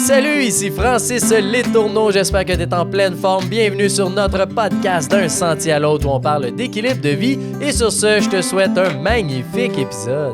Salut, ici Francis Letourneau, j'espère que tu es en pleine forme. Bienvenue sur notre podcast d'un sentier à l'autre où on parle d'équilibre de vie. Et sur ce, je te souhaite un magnifique épisode.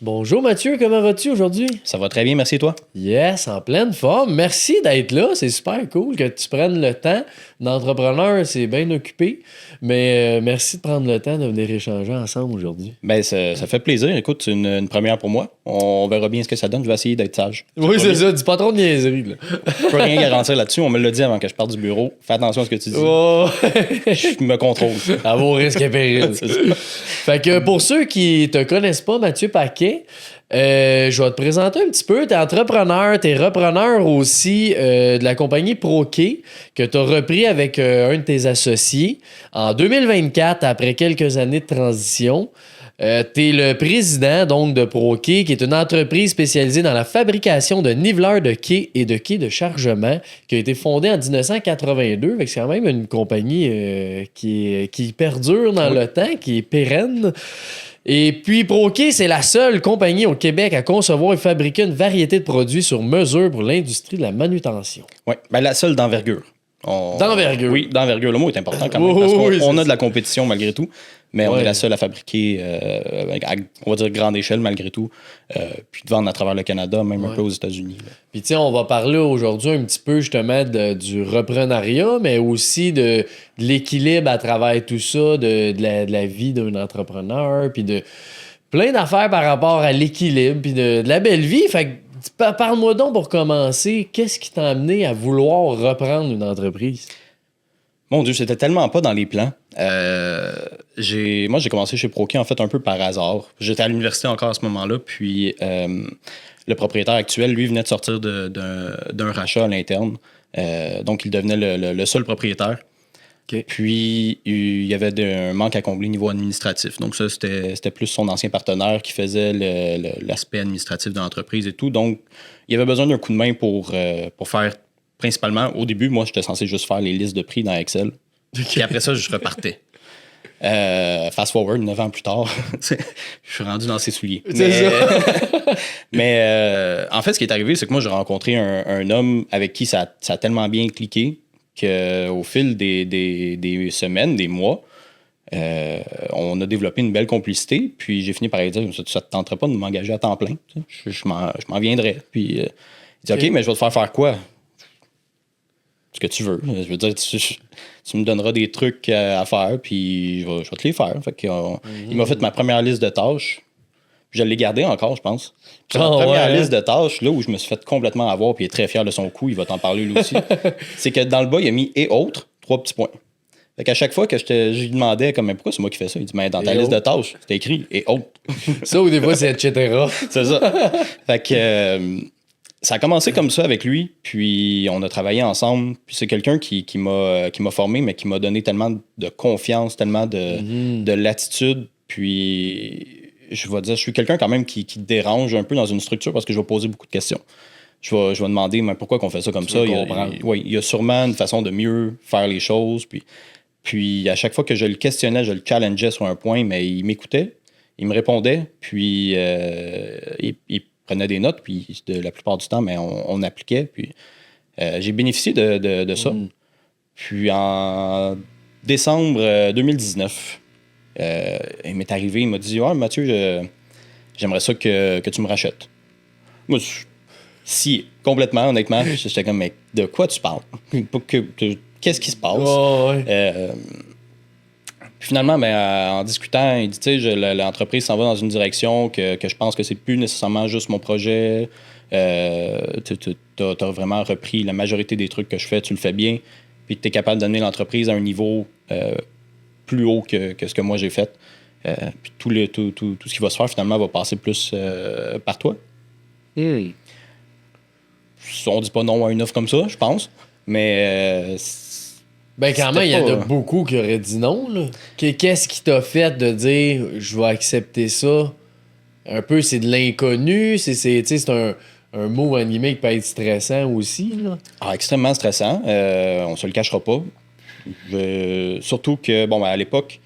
Bonjour Mathieu, comment vas-tu aujourd'hui? Ça va très bien, merci et toi? Yes, en pleine forme. Merci d'être là, c'est super cool que tu prennes le temps. L'entrepreneur, c'est bien occupé, mais merci de prendre le temps de venir échanger ensemble aujourd'hui. Ben, ça fait plaisir. Écoute, c'est une première pour moi. On verra bien ce que ça donne. Je vais essayer d'être sage. Oui, c'est ça, dis pas trop de niaiseries, là. Je peux rien garantir là-dessus. On me l'a dit avant que je parte du bureau. Fais attention à ce que tu dis. Oh. Je me contrôle. À vos risques et périls. Fait que pour ceux qui te connaissent pas, Mathieu Paquet, je vais te présenter un petit peu. T'es entrepreneur, t'es repreneur aussi de la compagnie ProKay que t'as repris avec un de tes associés en 2024 après quelques années de transition. T'es le président donc de ProKay, qui est une entreprise spécialisée dans la fabrication de niveleurs de quais et de quais de chargement, qui a été fondée en 1982. Fait que c'est quand même une compagnie qui perdure dans le temps, qui est pérenne. Et puis, ProKay, c'est la seule compagnie au Québec à concevoir et fabriquer une variété de produits sur mesure pour l'industrie de la manutention. Oui, ben, la seule d'envergure. D'envergure. Oui, d'envergure. Le mot est important quand même, parce qu'on a de la compétition malgré tout, mais on est la seule à fabriquer, à, on va dire, grande échelle malgré tout, puis de vendre à travers le Canada, même un peu aux États-Unis. Là. Puis, tu sais, on va parler aujourd'hui un petit peu justement du reprenariat, mais aussi de l'équilibre à travers tout ça, de la vie d'un entrepreneur, puis de plein d'affaires par rapport à l'équilibre, puis de la belle vie. Fait que, parle-moi donc pour commencer, qu'est-ce qui t'a amené à vouloir reprendre une entreprise? Mon Dieu, c'était tellement pas dans les plans. J'ai commencé chez ProKay en fait un peu par hasard. J'étais à l'université encore à ce moment-là, puis le propriétaire actuel, lui, venait de sortir d'un rachat à l'interne. Donc, il devenait le seul propriétaire. Okay. Puis, il y avait un manque à combler au niveau administratif. Donc, ça, c'était plus son ancien partenaire qui faisait l'aspect administratif de l'entreprise et tout. Donc, il y avait besoin d'un coup de main pour faire, principalement, au début, moi, j'étais censé juste faire les listes de prix dans Excel. Okay. Puis après ça, je repartais. Fast forward, 9 ans plus tard, je suis rendu dans ses souliers. Mais en fait, ce qui est arrivé, c'est que moi, j'ai rencontré un homme avec qui ça a tellement bien cliqué qu'au fil des semaines, des mois, on a développé une belle complicité. Puis j'ai fini par lui dire, ça te tenterait pas de m'engager à temps plein? Je m'en viendrais. Puis il dit, OK, mais je vais te faire quoi? Ce que tu veux. Je veux dire, tu me donneras des trucs à faire, puis je vais te les faire. Fait que, il m'a fait ma première liste de tâches. Je l'ai gardé encore, je pense. Puis ma première liste de tâches, là où je me suis fait complètement avoir, puis il est très fier de son coup, il va t'en parler lui aussi, c'est que dans le bas, il a mis « et autres », 3 petits points. Fait qu'à chaque fois que je lui demandais, comme, pourquoi c'est moi qui fais ça? Il dit, mais dans ta liste de tâches, c'était écrit « et autres ». Ça, ou des fois, c'est etc. C'est ça. Fait que ça a commencé comme ça avec lui, puis on a travaillé ensemble. Puis c'est quelqu'un qui m'a formé, mais qui m'a donné tellement de confiance, tellement de latitude, puis... Je vais dire, je suis quelqu'un quand même qui dérange un peu dans une structure parce que je vais poser beaucoup de questions. Je vais demander mais pourquoi qu'on fait ça comme ça. Il y a sûrement une façon de mieux faire les choses. Puis à chaque fois que je le questionnais, je le challengeais sur un point, mais il m'écoutait, il me répondait, puis il prenait des notes, puis la plupart du temps, mais on appliquait. Puis j'ai bénéficié de ça. Puis en décembre 2019, il m'est arrivé, il m'a dit « Ouais, Mathieu, j'aimerais ça que tu me rachètes. » Moi, si, complètement, honnêtement, j'étais comme « Mais de quoi tu parles? Qu'est-ce qui se passe? Oh, ouais. » Puis finalement, en discutant, il dit « Tu sais, l'entreprise s'en va dans une direction que je pense que c'est plus nécessairement juste mon projet. T'as vraiment repris la majorité des trucs que je fais, tu le fais bien. Puis tu es capable d'amener l'entreprise à un niveau... plus haut que ce que moi j'ai fait. Puis tout ce qui va se faire, finalement, va passer plus par toi. On dit pas non à une offre comme ça, je pense. Mais... ben quand même, il y en a beaucoup qui auraient dit non. Là. Qu'est-ce qui t'a fait de dire « Je vais accepter ça » un peu, c'est de l'inconnu. C'est un mot animé qui peut être stressant aussi. Là. Ah, extrêmement stressant. On se le cachera pas. Surtout que, à l'époque,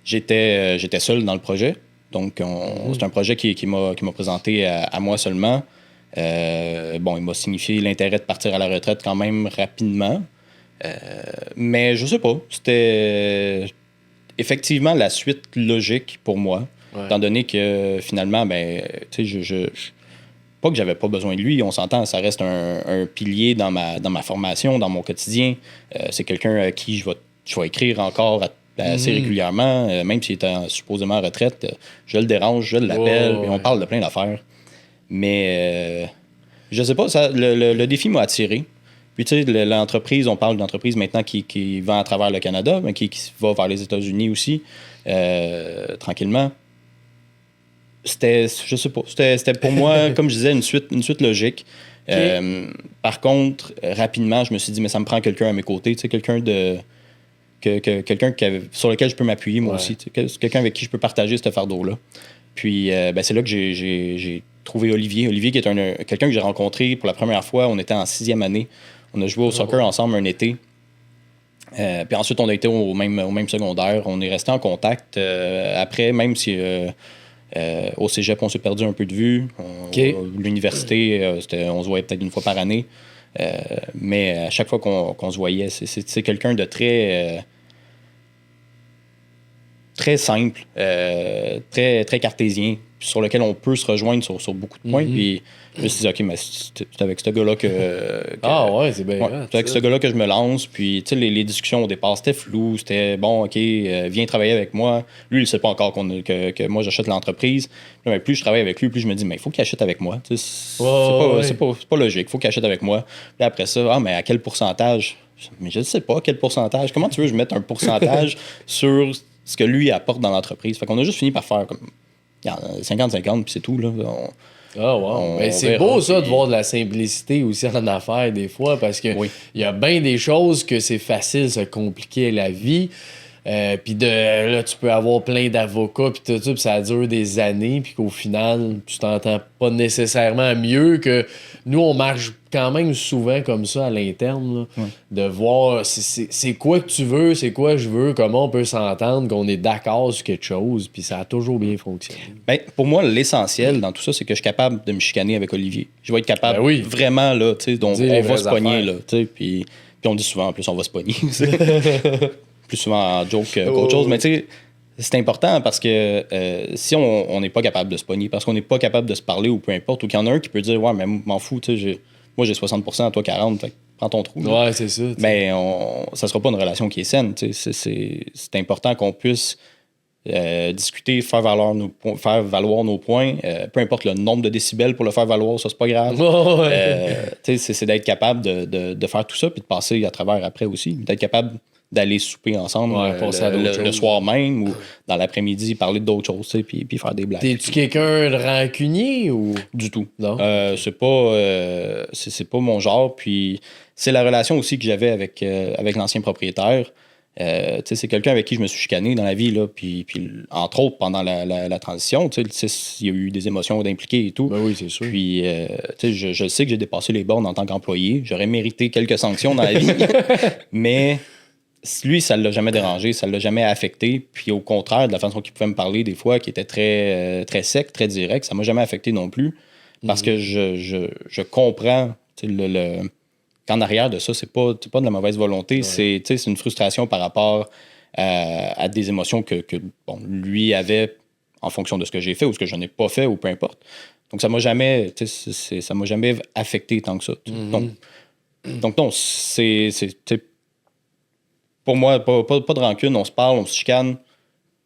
j'étais seul dans le projet. Donc, c'est un projet qui m'a présenté à moi seulement. Bon, il m'a signifié l'intérêt de partir à la retraite quand même rapidement. Mais je sais pas. C'était effectivement la suite logique pour moi. Ouais. Étant donné que finalement, ben, tu sais, pas que j'avais pas besoin de lui, on s'entend, ça reste un pilier dans ma formation, dans mon quotidien. C'est quelqu'un à qui je vais écrire encore assez régulièrement, même s'il est supposément en retraite. Je le dérange, je l'appelle, Oh, et on parle de plein d'affaires. Mais je sais pas, le défi m'a attiré. Puis tu sais, l'entreprise, on parle d'entreprise maintenant qui va à travers le Canada, mais qui va vers les États-Unis aussi, tranquillement. Je sais pas, c'était pour moi, comme je disais, une suite logique. Okay. Par contre, rapidement, je me suis dit, mais ça me prend quelqu'un à mes côtés, tu sais, quelqu'un sur lequel je peux m'appuyer moi aussi, tu sais, quelqu'un avec qui je peux partager ce fardeau-là. Puis ben, c'est là que j'ai trouvé Olivier. Olivier qui est quelqu'un que j'ai rencontré pour la première fois, on était en 6e année. On a joué au soccer ensemble un été. Puis ensuite, on a été au même secondaire. On est resté en contact après, même si au cégep, on s'est perdu un peu de vue. L'université, on se voyait peut-être une fois par année. Mais à chaque fois qu'on se voyait, c'est quelqu'un de très simple, très, très cartésien, sur lequel on peut se rejoindre sur beaucoup de points. Puis je me suis dit, OK, mais c'est avec ce gars-là Ah ouais, c'est bien. c'est avec ce gars-là que je me lance. Puis, tu sais, les discussions au départ, c'était flou. C'était bon, OK, viens travailler avec moi. Lui, il ne sait pas encore que moi, j'achète l'entreprise. Mais plus je travaille avec lui, plus je me dis, mais il faut qu'il achète avec moi. Tu sais, c'est pas logique. Il faut qu'il achète avec moi. Puis après ça, mais à quel pourcentage? Mais je ne sais pas, quel pourcentage. Comment tu veux que je mette un pourcentage sur ce que lui apporte dans l'entreprise? Fait qu'on a juste fini par faire comme 50-50, puis c'est tout. Là. Mais c'est beau ça de voir de la simplicité aussi en affaires des fois parce que il y a bien des choses que c'est facile de se compliquer la vie. Puis là, tu peux avoir plein d'avocats puis tout ça, puis ça dure des années, puis qu'au final, tu t'entends pas nécessairement mieux que nous, on marche quand même souvent comme ça à l'interne, là, de voir c'est quoi que tu veux, c'est quoi je veux, comment on peut s'entendre, qu'on est d'accord sur quelque chose, puis ça a toujours bien fonctionné. Ben, pour moi, l'essentiel dans tout ça, c'est que je suis capable de me chicaner avec Olivier. Je vais être capable vraiment, là, tu sais, on va se pogner, là, tu sais, puis on dit souvent, en plus, on va se pogner. Plus souvent en joke qu'autre chose. Mais tu sais, c'est important parce que si on n'est pas capable de se pogner, parce qu'on n'est pas capable de se parler ou peu importe, ou qu'il y en a un qui peut dire, ouais, mais m'en fous, tu sais, moi j'ai 60%, toi 40%, fait, prends ton trou. Ouais, c'est ça. Mais ça sera pas une relation qui est saine. Tu sais, c'est important qu'on puisse discuter, faire valoir nos points, peu importe le nombre de décibels pour le faire valoir, ça c'est pas grave. C'est d'être capable de faire tout ça puis de passer à travers après aussi, d'être capable d'aller souper ensemble le soir même ou dans l'après-midi, parler d'autres choses, puis faire des blagues. T'es-tu quelqu'un de rancunier ou? Du tout. Non. C'est pas mon genre. Puis c'est la relation aussi que j'avais avec l'ancien propriétaire. C'est quelqu'un avec qui je me suis chicané dans la vie, là, puis entre autres pendant la transition, il y a eu des émotions d'impliquer et tout. Ben oui, c'est sûr. Puis je sais que j'ai dépassé les bornes en tant qu'employé. J'aurais mérité quelques sanctions dans la vie, mais lui, ça ne l'a jamais dérangé, ça ne l'a jamais affecté. Puis au contraire, de la façon qu'il pouvait me parler des fois, qui était très, très sec, très direct, ça ne m'a jamais affecté non plus. Parce que je comprends qu'en arrière de ça, c'est pas de la mauvaise volonté, c'est une frustration par rapport à des émotions que lui avait en fonction de ce que j'ai fait ou ce que je n'ai pas fait ou peu importe. Donc ça m'a jamais affecté tant que ça. Donc non, c'est pour moi, pas de rancune, on se parle, on se chicane.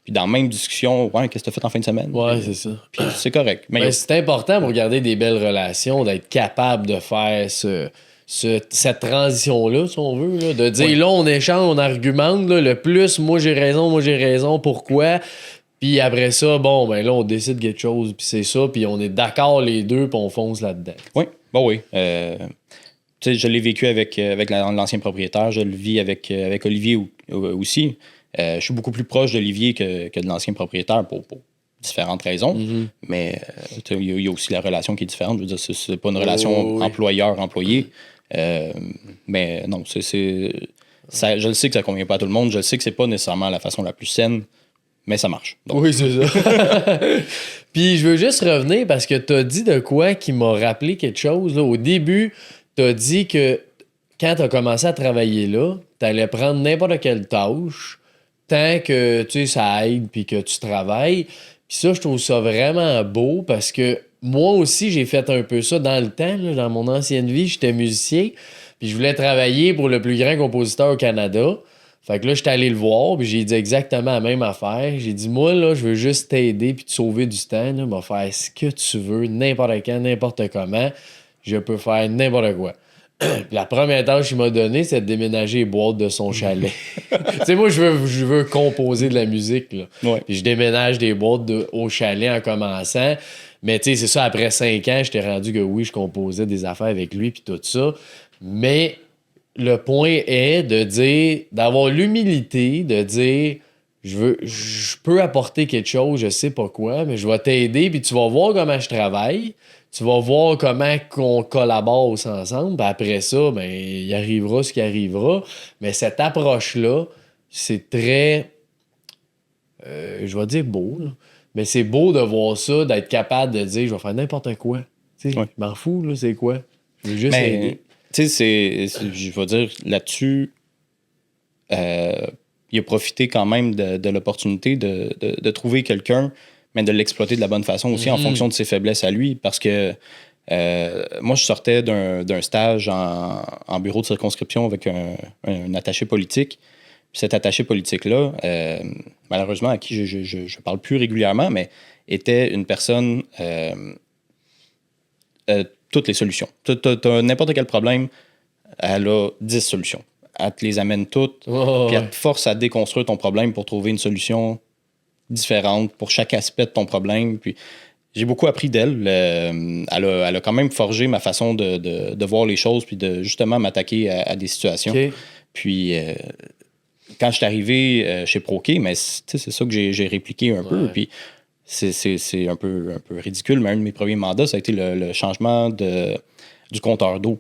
Puis dans la même discussion, ouais, qu'est-ce que tu as fait en fin de semaine? Ouais, c'est ça. Puis c'est correct. Mais c'est important pour garder des belles relations, d'être capable de faire cette transition-là, si on veut. Là, de dire, là, on échange, on argumente. Là, le plus, moi j'ai raison, pourquoi? Puis après ça, bon, ben là, on décide quelque chose, puis c'est ça, puis on est d'accord les deux, puis on fonce là-dedans. Oui, bon oui. Je l'ai vécu avec l'ancien propriétaire, je le vis avec Olivier aussi. Je suis beaucoup plus proche d'Olivier que de l'ancien propriétaire pour différentes raisons. Mais il y a aussi la relation qui est différente. Je veux dire, c'est pas une relation employeur-employé. Mais non, je le sais que ça convient pas à tout le monde. Je le sais que c'est pas nécessairement la façon la plus saine mais ça marche. Donc. Oui, c'est ça. Puis je veux juste revenir parce que t'as dit de quoi qui m'a rappelé quelque chose. Là. Au début, t'as dit que quand t'as commencé à travailler là, t'allais prendre n'importe quelle tâche tant que tu sais, ça aide puis que tu travailles. Puis ça, je trouve ça vraiment beau parce que moi aussi, j'ai fait un peu ça dans le temps. Là, dans mon ancienne vie, j'étais musicien. Puis je voulais travailler pour le plus grand compositeur au Canada. Fait que là, j'étais allé le voir, puis j'ai dit exactement la même affaire. J'ai dit, moi, là, je veux juste t'aider puis te sauver du temps. Là, m'a faire ce que tu veux, n'importe quand, n'importe comment. Je peux faire n'importe quoi. Puis la première tâche qu'il m'a donnée, c'est de déménager les boîtes de son chalet. Tu sais, moi, je veux composer de la musique, là. Ouais. Puis je déménage des boîtes au chalet en commençant. Mais tu sais, c'est ça, après 5 ans, j'étais rendu que oui, je composais des affaires avec lui puis tout ça. Mais le point est de dire, d'avoir l'humilité, de dire, je peux apporter quelque chose, je sais pas quoi, mais je vais t'aider, puis tu vas voir comment je travaille, tu vas voir comment qu'on collabore ensemble, puis après ça, ben, il arrivera ce qui arrivera. Mais cette approche-là, c'est très, je vais dire beau, là. Mais c'est beau de voir ça, d'être capable de dire, je vais faire n'importe quoi. Tu sais, Ouais. je m'en fous, là, c'est quoi? Je veux juste aider. Mais, tu sais, je vais dire, là-dessus, il a profité quand même de l'opportunité de trouver quelqu'un, mais de l'exploiter de la bonne façon aussi en fonction de ses faiblesses à lui. Parce que moi, je sortais d'un stage en bureau de circonscription avec un attaché politique. Puis cet attaché politique-là, malheureusement, à qui je parle plus régulièrement, mais était une personne... toutes les solutions. T'as n'importe quel problème, elle a 10 solutions. Elle te les amène toutes, puis elle te force à déconstruire ton problème pour trouver une solution différente pour chaque aspect de ton problème. Puis j'ai beaucoup appris d'elle. Elle a quand même forgé ma façon de voir les choses, puis de justement m'attaquer à des situations. OK. Puis quand je suis arrivé chez Proké, mais c'est ça que j'ai répliqué un peu. Puis c'est un peu ridicule, mais un de mes premiers mandats, ça a été le changement du compteur d'eau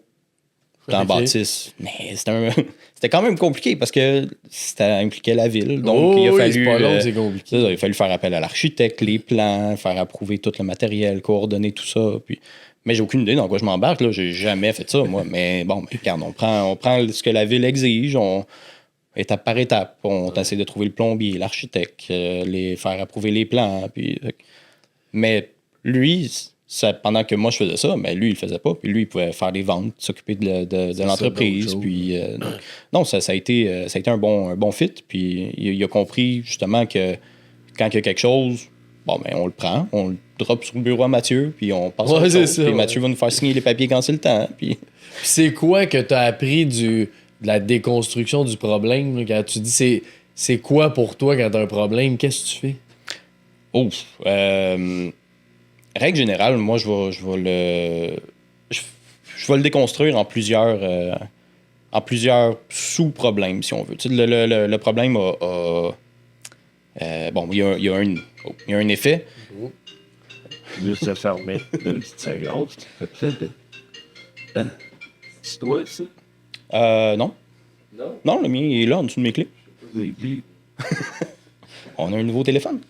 dans bâtisse. Mais c'était quand même compliqué parce que ça impliquait la ville. Donc, il a fallu. C'est pas long, c'est compliqué. Il a fallu faire appel à l'architecte, les plans, faire approuver tout le matériel, coordonner tout ça. Puis, mais j'ai aucune idée dans quoi je m'embarque. Là. J'ai jamais fait ça, moi. Mais bon, regarde, on prend ce que la ville exige, étape par étape, on essaie de trouver le plombier, l'architecte, les faire approuver les plans. Puis, mais lui, pendant que moi je faisais ça, mais lui, il le faisait pas. Puis lui, il pouvait faire des ventes, s'occuper de l'entreprise. Puis, non, ça a été un bon fit. Puis il a compris justement que quand il y a quelque chose, bon, ben, on le prend, on le drop sur le bureau à Mathieu, puis on passe à autre chose. Puis Mathieu va nous faire signer les papiers quand c'est le temps. Puis c'est quoi que tu as appris de la déconstruction du problème? Là, quand tu dis c'est quoi pour toi quand tu as un problème? Qu'est-ce que tu fais? Règle générale, moi, je vais le déconstruire en plusieurs sous-problèmes, si on veut. Tu sais, le problème bon, il y a un effet. Juste se fermer une petite seconde. C'est toi, ça? Non. Non. Non, le mien, il est là, en dessous de mes clés. Oui. On a un nouveau téléphone.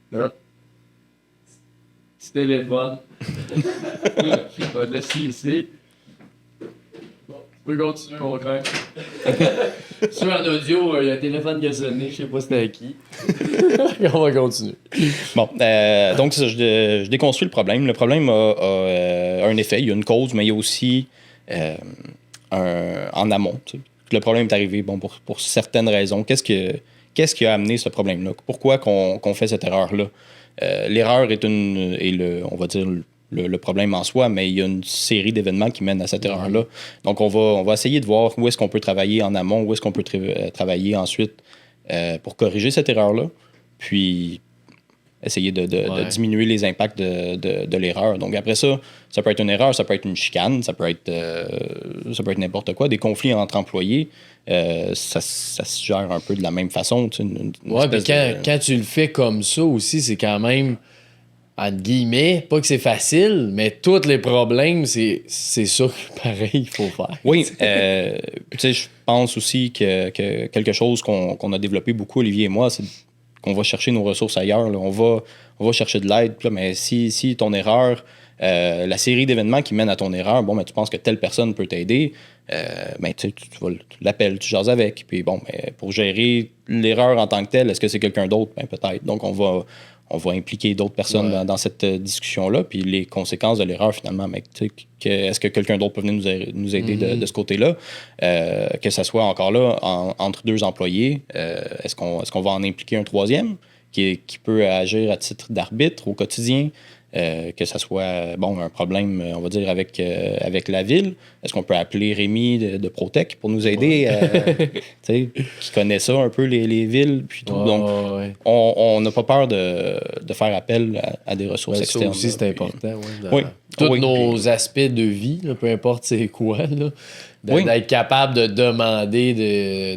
Non. Petit téléphone. Je vais te laisser ici. Bon, tu peux continuer, mon frère. Sur en audio, il y a un téléphone qui a sonné, je sais pas c'était à qui. On va continuer. Bon, donc ça, je déconstruis le problème. Le problème a un effet, il y a une cause, mais il y a aussi en amont. Tu sais. Le problème est arrivé bon, pour certaines raisons. Qu'est-ce qui a amené ce problème-là? Pourquoi qu'on fait cette erreur-là? L'erreur est on va dire le problème en soi, mais il y a une série d'événements qui mènent à cette erreur-là. Donc, on va essayer de voir où est-ce qu'on peut travailler en amont, où est-ce qu'on peut travailler ensuite pour corriger cette erreur-là, puis essayer de diminuer les impacts de l'erreur. Donc, après ça peut être une erreur, ça peut être une chicane, ça peut être n'importe quoi, des conflits entre employés. Ça se gère un peu de la même façon. Tu sais, Puis quand tu le fais comme ça aussi, c'est quand même, entre guillemets, pas que c'est facile, mais tous les problèmes, c'est ça que pareil il faut faire. Oui, tu sais, pense aussi que quelque chose qu'on a développé beaucoup, Olivier et moi, c'est qu'on va chercher nos ressources ailleurs. Là. On va chercher de l'aide. Puis là, mais si ton erreur, la série d'événements qui mènent à ton erreur, bon, mais tu penses que telle personne peut t'aider, ben, tu l'appelles, tu jases avec. Puis bon, mais pour gérer l'erreur en tant que telle, est-ce que c'est quelqu'un d'autre? Ben, peut-être. Donc, on va impliquer d'autres personnes dans cette discussion-là, puis les conséquences de l'erreur, finalement. Mais est-ce que quelqu'un d'autre peut venir nous aider de ce côté-là? Que ça soit encore là entre deux employés, est-ce qu'on va en impliquer un troisième qui peut agir à titre d'arbitre au quotidien? Que ça soit un problème, on va dire, avec la ville. Est-ce qu'on peut appeler Rémi de Protec pour nous aider, qui connaît ça un peu, les villes, puis tout. Donc, on n'a pas peur de faire appel à des ressources externes. Ça aussi, c'est important. Oui. Tous nos aspects de vie, là, peu importe c'est quoi, là, d'être capable de demander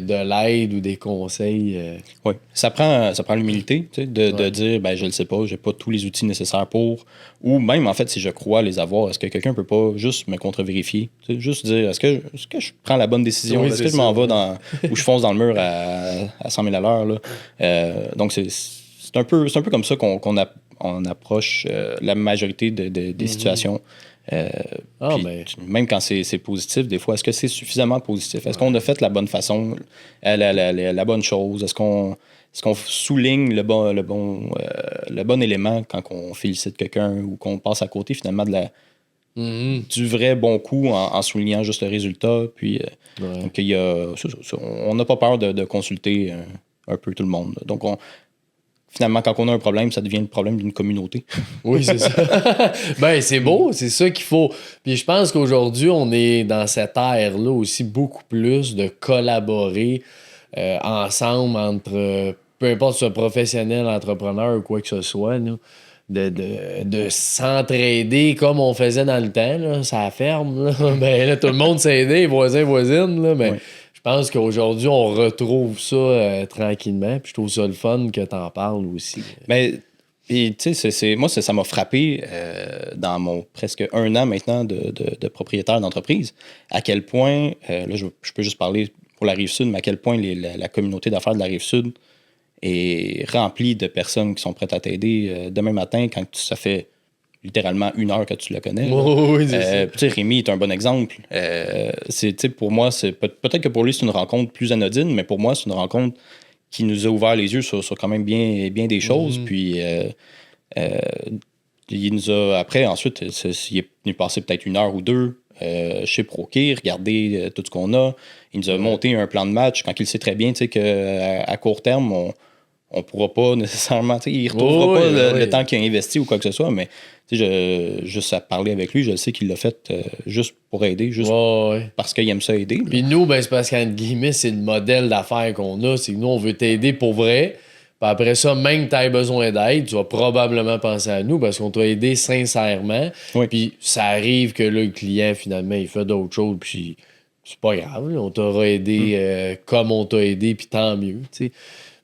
de l'aide ou des conseils. Oui, ça prend l'humilité, de dire, je le sais pas, j'ai pas tous les outils nécessaires pour, ou même, en fait, si je crois les avoir, est-ce que quelqu'un peut pas juste me contre-vérifier? Juste dire, est-ce que je prends la bonne décision? Est-ce que je m'en vais ou je fonce dans le mur à 100 000 à l'heure? Là? Donc, c'est un peu comme ça qu'on approche la majorité des situations. Même quand c'est positif, des fois, est-ce que c'est suffisamment positif? Est-ce qu'on a fait la bonne façon, la bonne chose? Est-ce qu'on souligne le bon élément quand on félicite quelqu'un ou qu'on passe à côté finalement du vrai bon coup en soulignant juste le résultat? Puis, donc, on n'a pas peur de consulter un peu tout le monde. Donc, finalement, quand on a un problème, ça devient le problème d'une communauté. Oui, c'est ça. C'est beau, c'est ça qu'il faut. Puis je pense qu'aujourd'hui, on est dans cette ère-là aussi beaucoup plus de collaborer ensemble entre, peu importe si c'est professionnel, entrepreneur ou quoi que ce soit, là, de s'entraider comme on faisait dans le temps, là, ça la ferme. Là. Tout le monde s'aidait, voisins, voisines. Là, mais je pense qu'aujourd'hui, on retrouve ça tranquillement. Puis je trouve ça le fun que tu en parles aussi. Mais, tu sais, moi, ça m'a frappé dans mon presque 1 an maintenant de propriétaire d'entreprise, à quel point, là, je peux juste parler pour la Rive-Sud, mais à quel point la communauté d'affaires de la Rive-Sud est remplie de personnes qui sont prêtes à t'aider demain matin quand ça fait littéralement 1 heure que tu le connais. Oui, c'est ça. Rémi est un bon exemple. Pour moi, peut-être que pour lui, c'est une rencontre plus anodine, mais pour moi, c'est une rencontre qui nous a ouvert les yeux sur quand même bien des choses. Puis, il nous a, après, ensuite, il est venu passer peut-être 1 heure ou 2 chez Proké, regarder tout ce qu'on a. Il nous a monté un plan de match quand il sait très bien qu'à court terme, on pourra pas nécessairement, il ne retrouvera pas le temps qu'il a investi ou quoi que ce soit, mais juste à parler avec lui, je sais qu'il l'a fait juste pour aider, juste parce qu'il aime ça aider. Puis nous, c'est parce qu'entre guillemets, c'est le modèle d'affaires qu'on a, c'est que nous, on veut t'aider pour vrai. Puis après ça, même que tu aies besoin d'aide, tu vas probablement penser à nous parce qu'on t'a aidé sincèrement. Puis ça arrive que là, le client, finalement, il fait d'autres choses, puis c'est pas grave. Là, on t'aura aidé comme on t'a aidé, puis tant mieux. T'sais.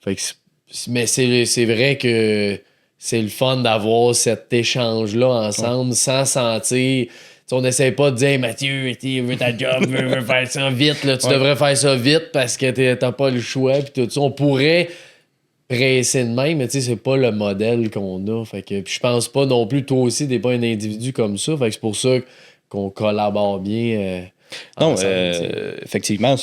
Fait que mais c'est vrai que c'est le fun d'avoir cet échange-là ensemble sans sentir... T'sais, on n'essaie pas de dire hey, Mathieu, veux ta job, veux faire ça vite. Là, tu devrais faire ça vite parce que t'as pas le choix. Puis tout ça. On pourrait presser de même, mais c'est pas le modèle qu'on a. Fait que, puis je pense pas non plus, toi aussi, t'es pas un individu comme ça. Fait que c'est pour ça qu'on collabore bien. Non, effectivement,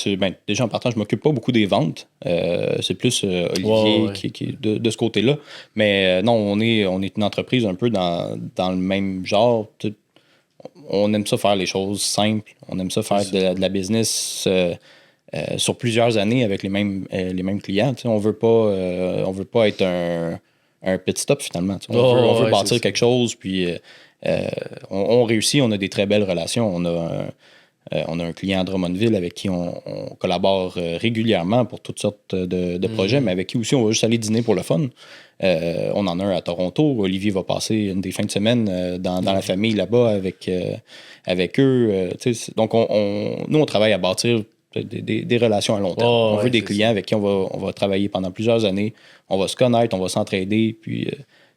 déjà en partant, je m'occupe pas beaucoup des ventes. C'est plus Olivier qui est de ce côté-là. Mais non, on est une entreprise un peu dans le même genre. On aime ça faire les choses simples. On aime ça faire de la business sur plusieurs années avec les mêmes clients. On veut pas être un pit stop finalement. On veut bâtir quelque chose, puis on réussit. On a des très belles relations. On a un client à Drummondville avec qui on collabore régulièrement pour toutes sortes de projets, mais avec qui aussi on va juste aller dîner pour le fun. On en a un à Toronto. Olivier va passer une des fins de semaine dans la famille là-bas avec eux. Donc, nous, on travaille à bâtir des relations à long terme. On veut des clients avec qui on va travailler pendant plusieurs années. On va se connaître, on va s'entraider. Puis,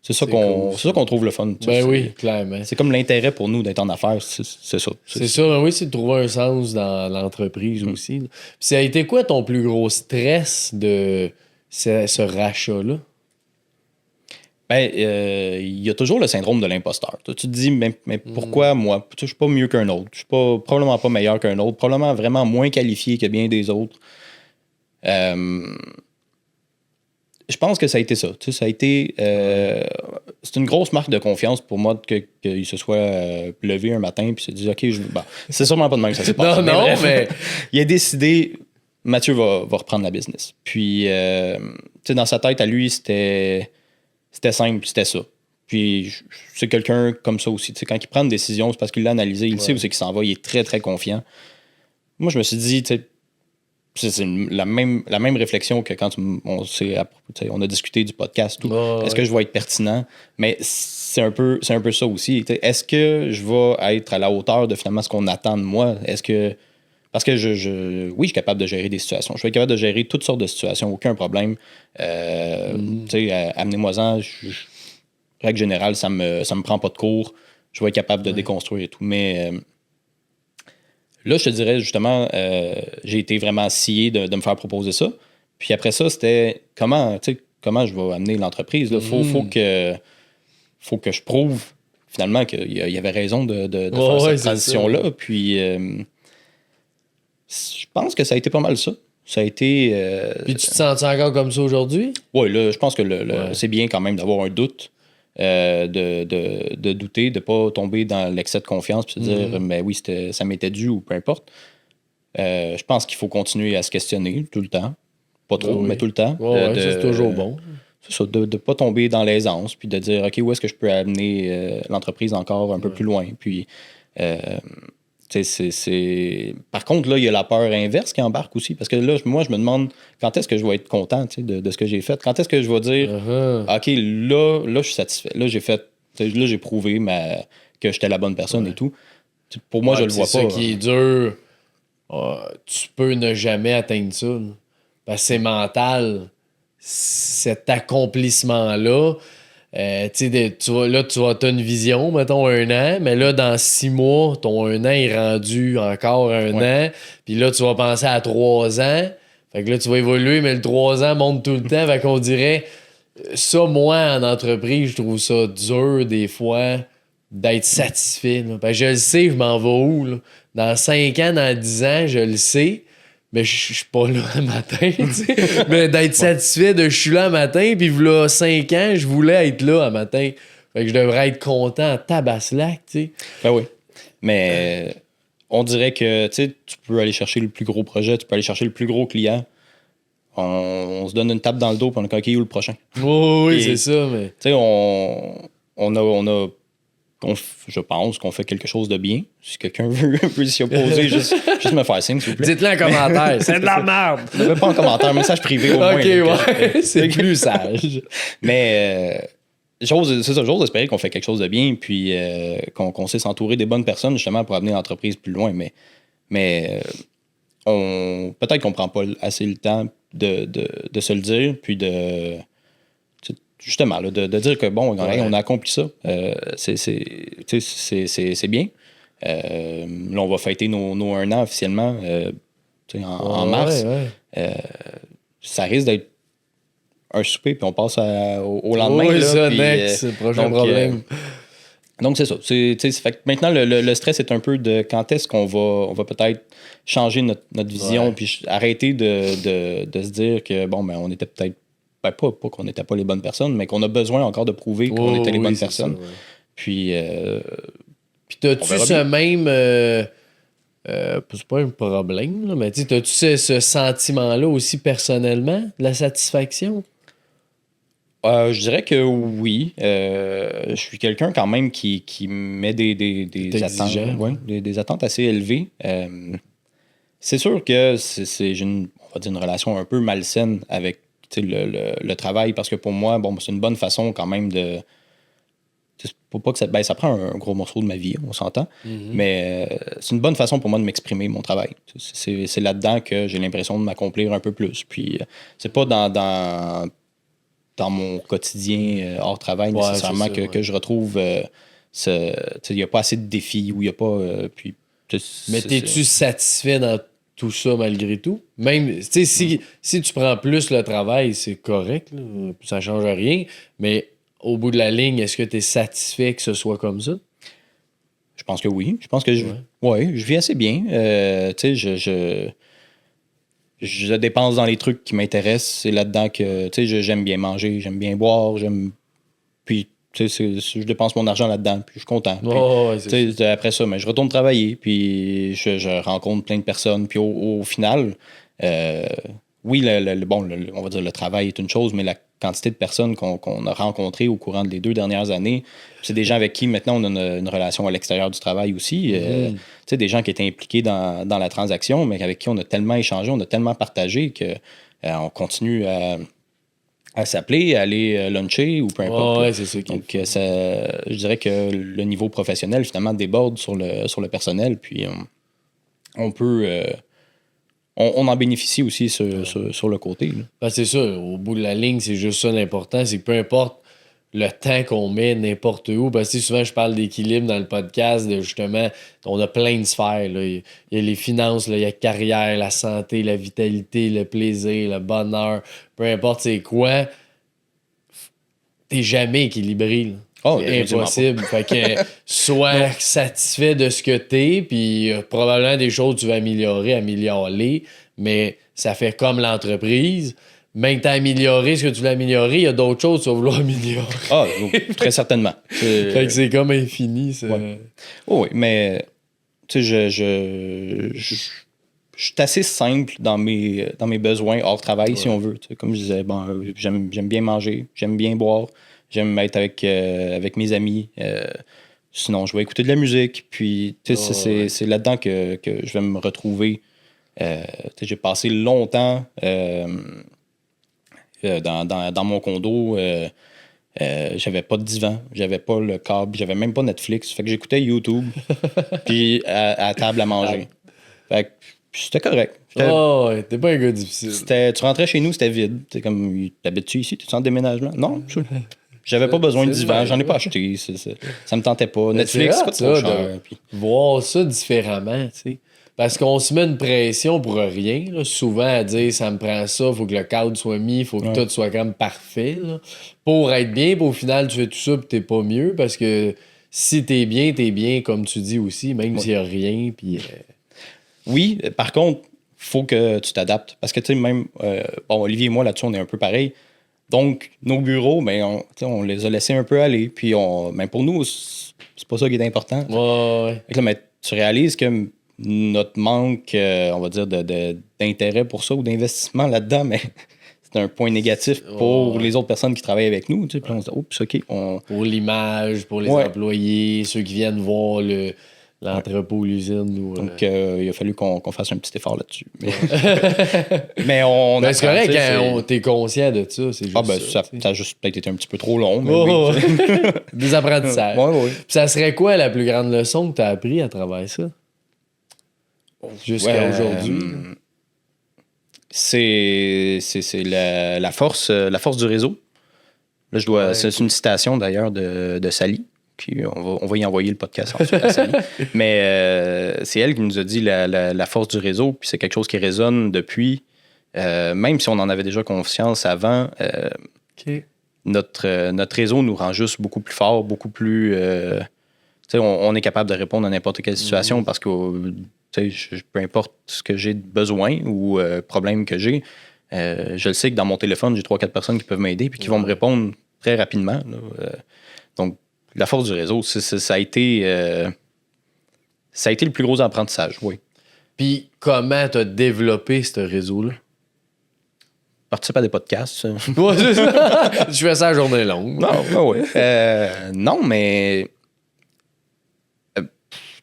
C'est ça cool, c'est ça qu'on trouve le fun. tu sais. Ben oui, clairement. C'est comme l'intérêt pour nous d'être en affaires, c'est ça. C'est ça, ben oui, c'est de trouver un sens dans l'entreprise aussi. Là. Puis ça a été quoi ton plus gros stress de ce rachat-là? Ben, il y a toujours le syndrome de l'imposteur. Tu te dis, mais pourquoi moi? Je suis pas mieux qu'un autre. Je suis probablement pas meilleur qu'un autre. Probablement vraiment moins qualifié que bien des autres. Je pense que ça a été ça. Tu sais, ça a été... c'est une grosse marque de confiance pour moi qu'il se soit levé un matin et se dise, OK, c'est sûrement pas de même que ça s'est passé. Non, mais... Il a décidé, Mathieu va reprendre la business. Puis, tu sais, dans sa tête, à lui, c'était simple, c'était ça. Puis, c'est quelqu'un comme ça aussi. Tu sais, quand il prend une décision, c'est parce qu'il l'a analysé, il sait où c'est qu'il s'en va, il est très, très confiant. Moi, je me suis dit, tu sais, c'est la même réflexion que quand on a discuté du podcast. Est-ce que je vais être pertinent? Mais c'est un peu ça aussi. Est-ce que je vais être à la hauteur de finalement ce qu'on attend de moi? Est-ce que... Parce que oui, je suis capable de gérer des situations. Je suis capable de gérer toutes sortes de situations, aucun problème. Amenez-moi-en. Règle générale, ça me prend pas de cours. Je vais être capable de déconstruire et tout. Mais... là, je te dirais, justement, j'ai été vraiment scié de me faire proposer ça. Puis après ça, c'était comment je vais amener l'entreprise. Il faut que je prouve, finalement, qu'il y avait raison de faire cette transition-là. Puis, je pense que ça a été pas mal ça. Ça a été... Puis tu te sens encore comme ça aujourd'hui? Oui, là, je pense que c'est bien quand même d'avoir un doute. De douter, de ne pas tomber dans l'excès de confiance puis se dire mais oui, ça m'était dû ou peu importe. Je pense qu'il faut continuer à se questionner tout le temps. Pas trop, mais tout le temps. Ça, c'est toujours bon. C'est ça, de ne pas tomber dans l'aisance puis de dire OK, où est-ce que je peux amener l'entreprise encore un peu plus loin. Puis par contre, là, il y a la peur inverse qui embarque aussi. Parce que là, moi, je me demande quand est-ce que je vais être content de ce que j'ai fait. Quand est-ce que je vais dire OK, là, je suis satisfait. Là, j'ai prouvé que j'étais la bonne personne et tout. Pour moi, je le vois pas. C'est ça qui est dur. Tu peux ne jamais atteindre ça. Là. Parce que c'est mental. Cet accomplissement-là. Tu as une vision, mettons, 1 an, mais là, dans 6 mois, ton 1 an est rendu encore 1 an. Puis là, tu vas penser à 3 ans. Fait que là, tu vas évoluer, mais le 3 ans monte tout le temps. Fait qu'on dirait, ça, moi, en entreprise, je trouve ça dur, des fois, d'être satisfait. Là. Je le sais, je m'en vais où. Là. Dans 5 ans, dans 10 ans, je le sais. Mais je suis pas là le matin, tu sais. Mais d'être satisfait de je suis là le matin, puis là, 5 ans, je voulais être là le matin. Fait que je devrais être content en tabaslac, tu sais. Ben oui. Mais on dirait que tu peux aller chercher le plus gros projet, tu peux aller chercher le plus gros client. On se donne une tape dans le dos, puis on a coquille ou le prochain. Oui, c'est ça, mais... Tu sais, on a je pense qu'on fait quelque chose de bien. Si quelqu'un veut s'y opposer, juste me faire signe, s'il vous plaît. Dites-le en commentaire. C'est de la merde. Ne pas en commentaire, message privé au moins. OK, ouais. C'est plus sage. Mais j'ose espérer qu'on fait quelque chose de bien puis qu'on sait s'entourer des bonnes personnes justement pour amener l'entreprise plus loin. Mais peut-être qu'on prend pas assez le temps de se le dire puis justement, là, de dire que bon, on a accompli ça. C'est bien. Là, on va fêter nos 1 an officiellement en mars. Ça risque d'être un souper, puis on passe au lendemain. Oui, là, ça, puis, next, prochain problème. Donc, c'est ça. Fait que maintenant, le stress est un peu de quand est-ce qu'on va peut-être changer notre vision, puis arrêter de se dire que, bon, ben, on était peut-être pas qu'on n'était pas les bonnes personnes, mais qu'on a besoin encore de prouver qu'on était les bonnes personnes. Ça, Puis t'as-tu ce même... c'est pas un problème, là, mais t'as-tu ce sentiment-là aussi personnellement, de la satisfaction? Je dirais que oui. Je suis quelqu'un quand même qui met des attentes, des attentes assez élevées. C'est sûr que j'ai on va dire une relation un peu malsaine avec le travail, parce que pour moi, bon, c'est une bonne façon quand même de... Pour pas que ça prend un gros morceau de ma vie, on s'entend, mais c'est une bonne façon pour moi de m'exprimer, mon travail. C'est là-dedans que j'ai l'impression de m'accomplir un peu plus. Puis c'est pas dans dans mon quotidien hors travail Ouais, nécessairement c'est ça, que je retrouve il n'y a pas assez de défis ou il n'y a pas. Puis, Mais t'es-tu satisfait dans tout ça malgré tout? Même, tu sais, si tu prends plus le travail, c'est correct, là, ça change rien, mais au bout de la ligne, est-ce que tu es satisfait que ce soit comme ça? Je pense que oui. Je pense que je vis assez bien. Tu sais, je dépense dans les trucs qui m'intéressent. C'est là-dedans que, tu sais, j'aime bien manger, j'aime bien boire, puis, tu sais, je dépense mon argent là-dedans, puis je suis content. Puis, Ouais, tu sais, après ça, mais je retourne travailler, puis je rencontre plein de personnes. Puis au final, oui, on va dire le travail est une chose, mais la quantité de personnes qu'on a rencontrées au courant des 2 dernières années, c'est des gens avec qui maintenant on a une relation à l'extérieur du travail aussi. Tu sais, des gens qui étaient impliqués dans la transaction, mais avec qui on a tellement échangé, on a tellement partagé que on continue à s'appeler, à aller luncher ou peu importe. Ouais, c'est ça. Donc, je dirais que le niveau professionnel, finalement, déborde sur le personnel, puis on peut... on en bénéficie aussi sur le côté. Là. Ben, c'est ça. Au bout de la ligne, c'est juste ça l'important. C'est que peu importe le temps qu'on met n'importe où. Parce que souvent, je parle d'équilibre dans le podcast, de justement, on a plein de sphères. Là. Il y a les finances, là, il y a la carrière, la santé, la vitalité, le plaisir, le bonheur. Peu importe c'est quoi, t'es jamais équilibré. Là. Oh, c'est impossible. Fait que sois satisfait de ce que t'es, puis probablement des choses que tu vas améliorer, améliore-les, mais ça fait comme l'entreprise. Même que t'as amélioré ce que tu voulais améliorer, il y a d'autres choses que tu vas vouloir améliorer. Ah, très certainement. Fait que c'est comme infini, ça. Ouais. Oh, oui, mais tu sais, je suis assez simple dans mes besoins hors travail, si on veut. Tu sais, comme je disais, bon, j'aime bien manger, j'aime bien boire, j'aime être avec mes amis. Sinon, je vais écouter de la musique. Puis, tu sais, c'est là-dedans que je vais me retrouver. Tu sais, j'ai passé longtemps dans mon condo. J'avais pas de divan, j'avais pas le câble, j'avais même pas Netflix. Fait que j'écoutais YouTube, puis à table à manger. Fait que c'était correct. Oh, ouais, t'es pas un gars difficile. Tu rentrais chez nous, c'était vide. T'es comme, t'habites-tu ici? T'es en déménagement? Non, j'avais pas besoin de divan, j'en ai pas acheté. Ça me tentait pas. Netflix, c'est pas trop cher. Puis... Voir ça différemment, tu sais. Parce qu'on se met une pression pour rien, là, souvent à dire ça me prend ça, faut que le cadre soit mis, faut que tout soit comme parfait. Là, pour être bien, puis au final, tu fais tout ça, puis t'es pas mieux. Parce que si t'es bien, comme tu dis aussi, même s'il y a rien. Puis, Oui, par contre, faut que tu t'adaptes. Parce que, tu sais, même, Olivier et moi, là-dessus, on est un peu pareil. Donc, nos bureaux, ben, on les a laissés un peu aller. Puis, même pour nous, c'est pas ça qui est important. ouais. Fait que là, mais tu réalises que notre manque, on va dire, d'intérêt pour ça ou d'investissement là-dedans, mais c'est un point négatif pour les autres personnes qui travaillent avec nous. Tu sais, puis on se dit, oups, OK. Pour l'image, pour les employés, ceux qui viennent voir l'entrepôt, l'usine. Ou, donc, il a fallu qu'on fasse un petit effort là-dessus. Mais on ben, c'est correct quand t'es conscient de ça. C'est juste ça a juste peut-être été un petit peu trop long. Mais des apprentissages. Oui. Puis ça serait quoi la plus grande leçon que t'as appris à travers ça? Jusqu'à aujourd'hui. C'est la force du réseau. Là, c'est une citation d'ailleurs de Sally. Puis on va y envoyer le podcast ensuite à Sally. Mais c'est elle qui nous a dit la force du réseau. Puis c'est quelque chose qui résonne depuis. Même si on en avait déjà conscience avant, notre réseau nous rend juste beaucoup plus fort, beaucoup plus... on est capable de répondre à n'importe quelle situation parce que peu importe ce que j'ai besoin ou problème que j'ai, je le sais que dans mon téléphone, j'ai 3-4 personnes qui peuvent m'aider puis qui vont me répondre très rapidement. Donc, la force du réseau, ça a été le plus gros apprentissage, oui. Puis, comment tu as développé ce réseau-là? Participe à des podcasts. Ouais, c'est ça. Je fais ça à journée longue. Non, mais... tu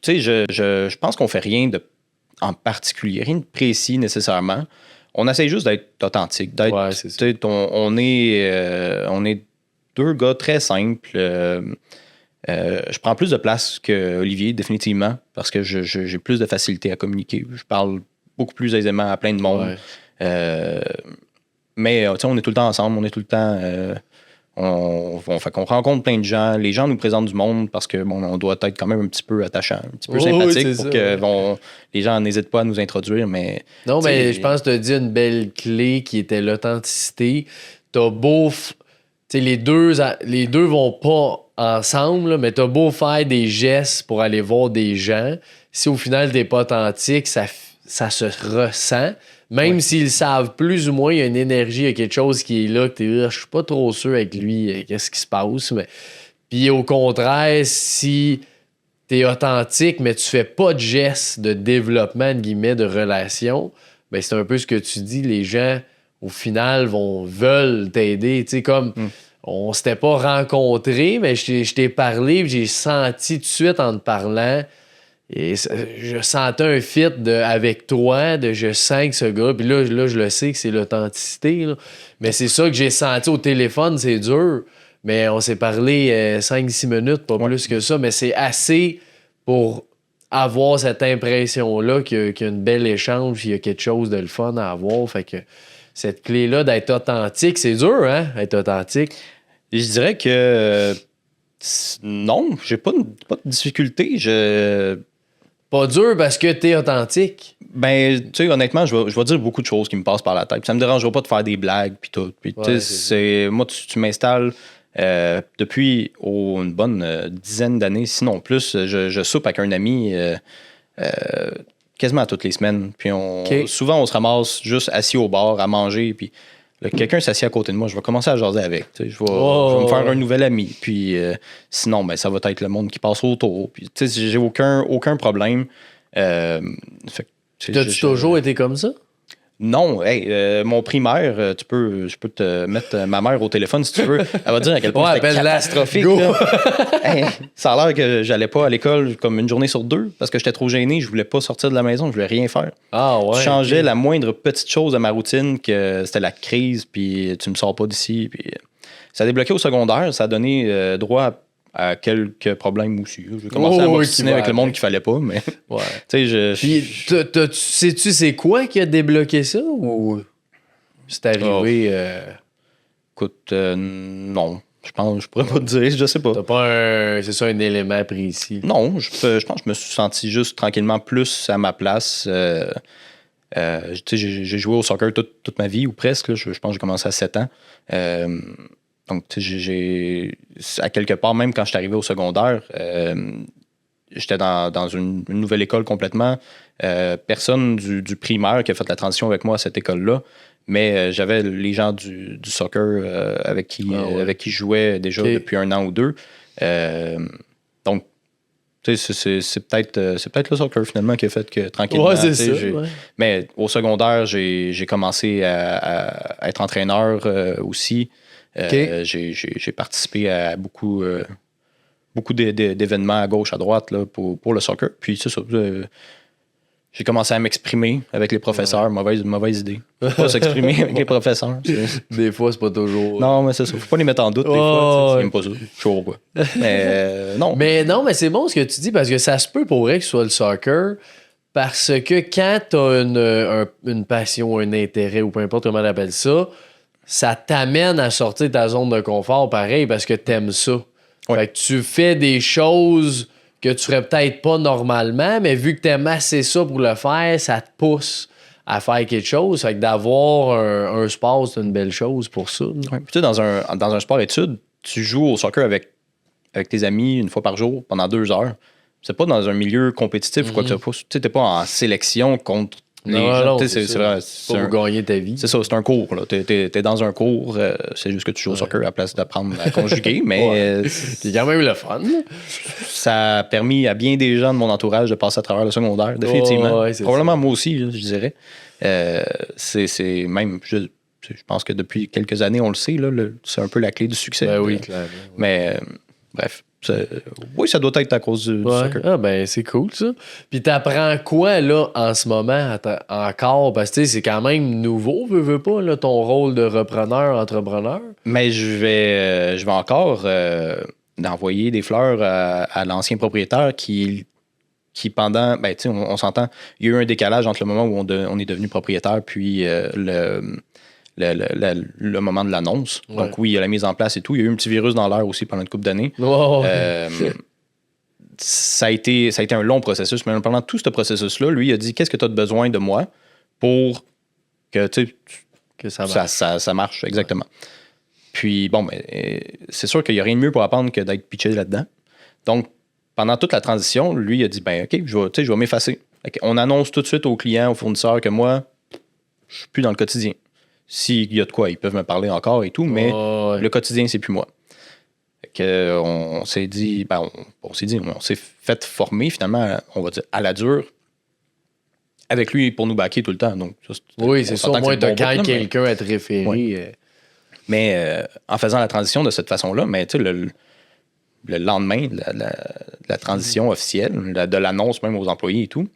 sais, je pense qu'on fait rien en particulier, rien de précis nécessairement. On essaie juste d'être authentique, d'être. Ouais, c'est ça. On est 2 gars très simples. Je prends plus de place que Olivier, définitivement, parce que j'ai plus de facilité à communiquer. Je parle beaucoup plus aisément à plein de monde. Ouais. Mais on est tout le temps ensemble, on est tout le temps... fait qu'on rencontre plein de gens. Les gens nous présentent du monde parce que on doit être quand même un petit peu attachant, un petit peu sympathique oui, pour ça, que les gens n'hésitent pas à nous introduire. Mais, non, mais je pense que tu as dit une belle clé qui était l'authenticité. T'as beau... les deux vont pas ensemble, là, mais t'as beau faire des gestes pour aller voir des gens. Si au final t'es pas authentique, ça se ressent. Même s'ils savent plus ou moins, il y a une énergie, il y a quelque chose qui est là, que je suis pas trop sûr avec lui, qu'est-ce qui se passe. Mais... Puis au contraire, si t'es authentique, mais tu fais pas de gestes de développement, de guillemets, de relation, ben c'est un peu ce que tu dis, les gens, au final, veulent t'aider. Tu sais, comme on s'était pas rencontrés, mais je t'ai parlé, j'ai senti tout de suite en te parlant. Et je sentais un fit avec toi, je sens que ce gars, puis là, je le sais que c'est l'authenticité, là. Mais c'est ça que j'ai senti au téléphone, c'est dur. Mais on s'est parlé 5-6 minutes, pas plus que ça, mais c'est assez pour avoir cette impression-là qu'il y a une belle échange, qu'il y a quelque chose de le fun à avoir. Fait que cette clé-là d'être authentique, c'est dur, hein, être authentique. Je dirais que non, j'ai pas de difficulté. Pas dur parce que t'es authentique. Ben, tu sais, honnêtement, je vais dire beaucoup de choses qui me passent par la tête. Puis ça me dérangera pas de faire des blagues, puis tout. Puis, moi, tu m'installes depuis une bonne dizaine d'années, sinon plus. Je soupe avec un ami quasiment toutes les semaines. Puis souvent, on se ramasse juste assis au bar à manger. Puis là, quelqu'un s'assied à côté de moi, je vais commencer à jaser avec. Je vais me faire un nouvel ami. Puis sinon, ben, ça va être le monde qui passe autour. Puis j'ai aucun problème. T'as-tu toujours été comme ça? Non, mon primaire, je peux te mettre ma mère au téléphone si tu veux. Elle va dire à quel point c'était catastrophique. Hey, ça a l'air que j'allais pas à l'école comme une journée sur deux parce que j'étais trop gêné, je voulais pas sortir de la maison, je voulais rien faire. Ah ouais. Je changeais la moindre petite chose de ma routine, que c'était la crise, puis tu me sors pas d'ici. Puis ça a débloqué au secondaire, ça a donné droit à quelques problèmes aussi. J'ai commencé à m'obstiner avec le monde qu'il fallait pas, mais... Ouais. Tu sais, Puis, sais-tu c'est quoi qui a débloqué ça, ou c'est arrivé... Écoute, non. Je pourrais pas te dire, je sais pas. T'as pas c'est ça, un élément précis? Non, je pense que je me suis senti juste tranquillement plus à ma place. J'ai joué au soccer toute ma vie, ou presque. Là. Je pense que j'ai commencé à 7 ans. Donc, à quelque part, même quand je suis arrivé au secondaire, j'étais dans une nouvelle école complètement. Personne du primaire qui a fait la transition avec moi à cette école-là, mais j'avais les gens du soccer avec qui je jouais déjà depuis 1 an ou 2. Donc, c'est peut-être le soccer finalement qui a fait que tranquillement. Ouais, c'est ça. Mais au secondaire, j'ai commencé à être entraîneur aussi. J'ai participé à beaucoup d'événements à gauche, à droite là, pour le soccer. Puis c'est ça. J'ai commencé à m'exprimer avec les professeurs. Mauvaise idée. Pas s'exprimer avec les professeurs. Des fois, c'est pas toujours... Non, mais c'est ça. Faut pas les mettre en doute des fois. J'aime pas ça. Je suis au quoi. Mais non. Mais c'est bon ce que tu dis, parce que ça se peut pour vrai que ce soit le soccer, parce que quand t'as une passion, un intérêt, ou peu importe comment on appelle ça, ça t'amène à sortir de ta zone de confort, pareil, parce que t'aimes ça. Ouais. Fait que tu fais des choses que tu ferais peut-être pas normalement, mais vu que t'aimes assez ça pour le faire, ça te pousse à faire quelque chose. Fait que d'avoir un sport, c'est une belle chose pour ça. Ouais. Puis tu sais, dans un sport-études, tu joues au soccer avec tes amis une fois par jour pendant 2 heures. C'est pas dans un milieu compétitif ou quoi que ce soit. Tu sais, t'es pas en sélection contre... Non, c'est vrai. C'est pour gagner ta vie. C'est ça, c'est un cours. T'es dans un cours, c'est juste que tu joues au soccer à la place d'apprendre à conjuguer, mais... C'est quand même le fun. Ça a permis à bien des gens de mon entourage de passer à travers le secondaire, définitivement. Probablement moi aussi, je dirais. C'est même... Je pense que depuis quelques années, on le sait, là, c'est un peu la clé du succès. Ben oui, clairement. Mais bref. Oui, ça doit être à cause du soccer. Ah ben c'est cool ça. Puis t'apprends quoi là en ce moment encore? Parce que c'est quand même nouveau, veux pas, là, ton rôle de repreneur, entrepreneur. Mais je vais encore envoyer des fleurs à l'ancien propriétaire qui pendant, ben tu sais, on s'entend, il y a eu un décalage entre le moment où on est devenu propriétaire puis le moment de l'annonce. Ouais. Donc oui, il y a la mise en place et tout. Il y a eu un petit virus dans l'air aussi pendant une couple d'années. Ça a été un long processus, mais pendant tout ce processus-là, lui, il a dit, qu'est-ce que tu as besoin de moi pour que, que ça marche. ça marche, exactement. Puis, bon, c'est sûr qu'il n'y a rien de mieux pour apprendre que d'être pitché là-dedans. Donc, pendant toute la transition, lui, il a dit, ben OK, je vais m'effacer. On annonce tout de suite aux clients, aux fournisseurs que moi, je suis plus dans le quotidien. S'il y a de quoi, ils peuvent me parler encore et tout, mais le quotidien, c'est plus moi. On s'est dit, on s'est fait former finalement, on va dire, à la dure, avec lui pour nous backer tout le temps. Donc, ça, oui, c'est ça. Au moins, t'as quand quelqu'un à te référer. Oui. Mais en faisant la transition de cette façon-là, mais tu sais, le lendemain de la transition officielle, de l'annonce même aux employés et tout,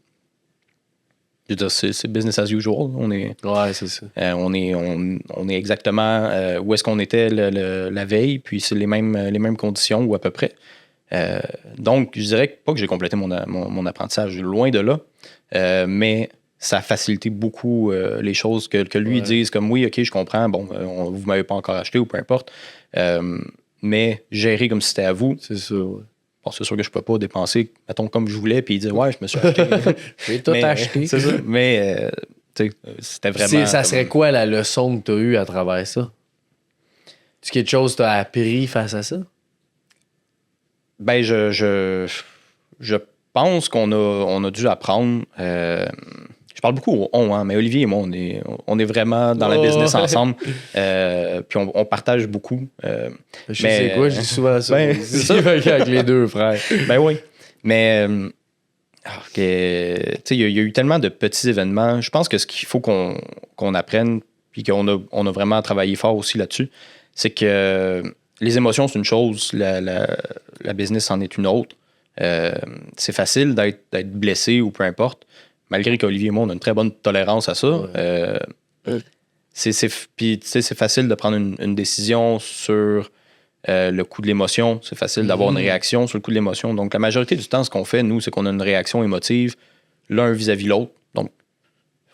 je veux dire, c'est business as usual. Ouais, c'est ça. On est exactement où est-ce qu'on était la veille, puis c'est les mêmes conditions ou à peu près. Donc, je dirais pas que j'ai complété mon apprentissage, loin de là, mais ça a facilité beaucoup les choses que lui dise comme oui, OK, je comprends, bon, vous m'avez pas encore acheté ou peu importe, mais gérer comme si c'était à vous. C'est ça, ouais. Bon, c'est sûr que je peux pas dépenser, mettons, comme je voulais, puis dire, ouais, je me suis acheté. J'ai tout acheté. C'est ça. Mais, tu sais, c'était vraiment. Ça serait quoi la leçon que tu as eue à travers ça? Est-ce quelque chose que tu as appris face à ça? Ben, je pense qu'on a dû apprendre. Je parle beaucoup au on, hein, mais Olivier et moi, on est vraiment dans la business ensemble. Puis on partage beaucoup. Je sais quoi, je dis souvent ça. Ben, c'est ça avec les deux frères. Ben oui. Mais il y a eu tellement de petits événements. Je pense que ce qu'il faut qu'on apprenne, puis qu'on a vraiment travaillé fort aussi là-dessus, c'est que les émotions, c'est une chose, la business en est une autre. C'est facile d'être blessé ou peu importe. Malgré qu'Olivier et moi, on a une très bonne tolérance à ça. Ouais. Puis, tu sais, c'est facile de prendre une décision sur le coup de l'émotion. C'est facile d'avoir une réaction sur le coup de l'émotion. Donc, la majorité du temps, ce qu'on fait, nous, c'est qu'on a une réaction émotive l'un vis-à-vis l'autre. Donc,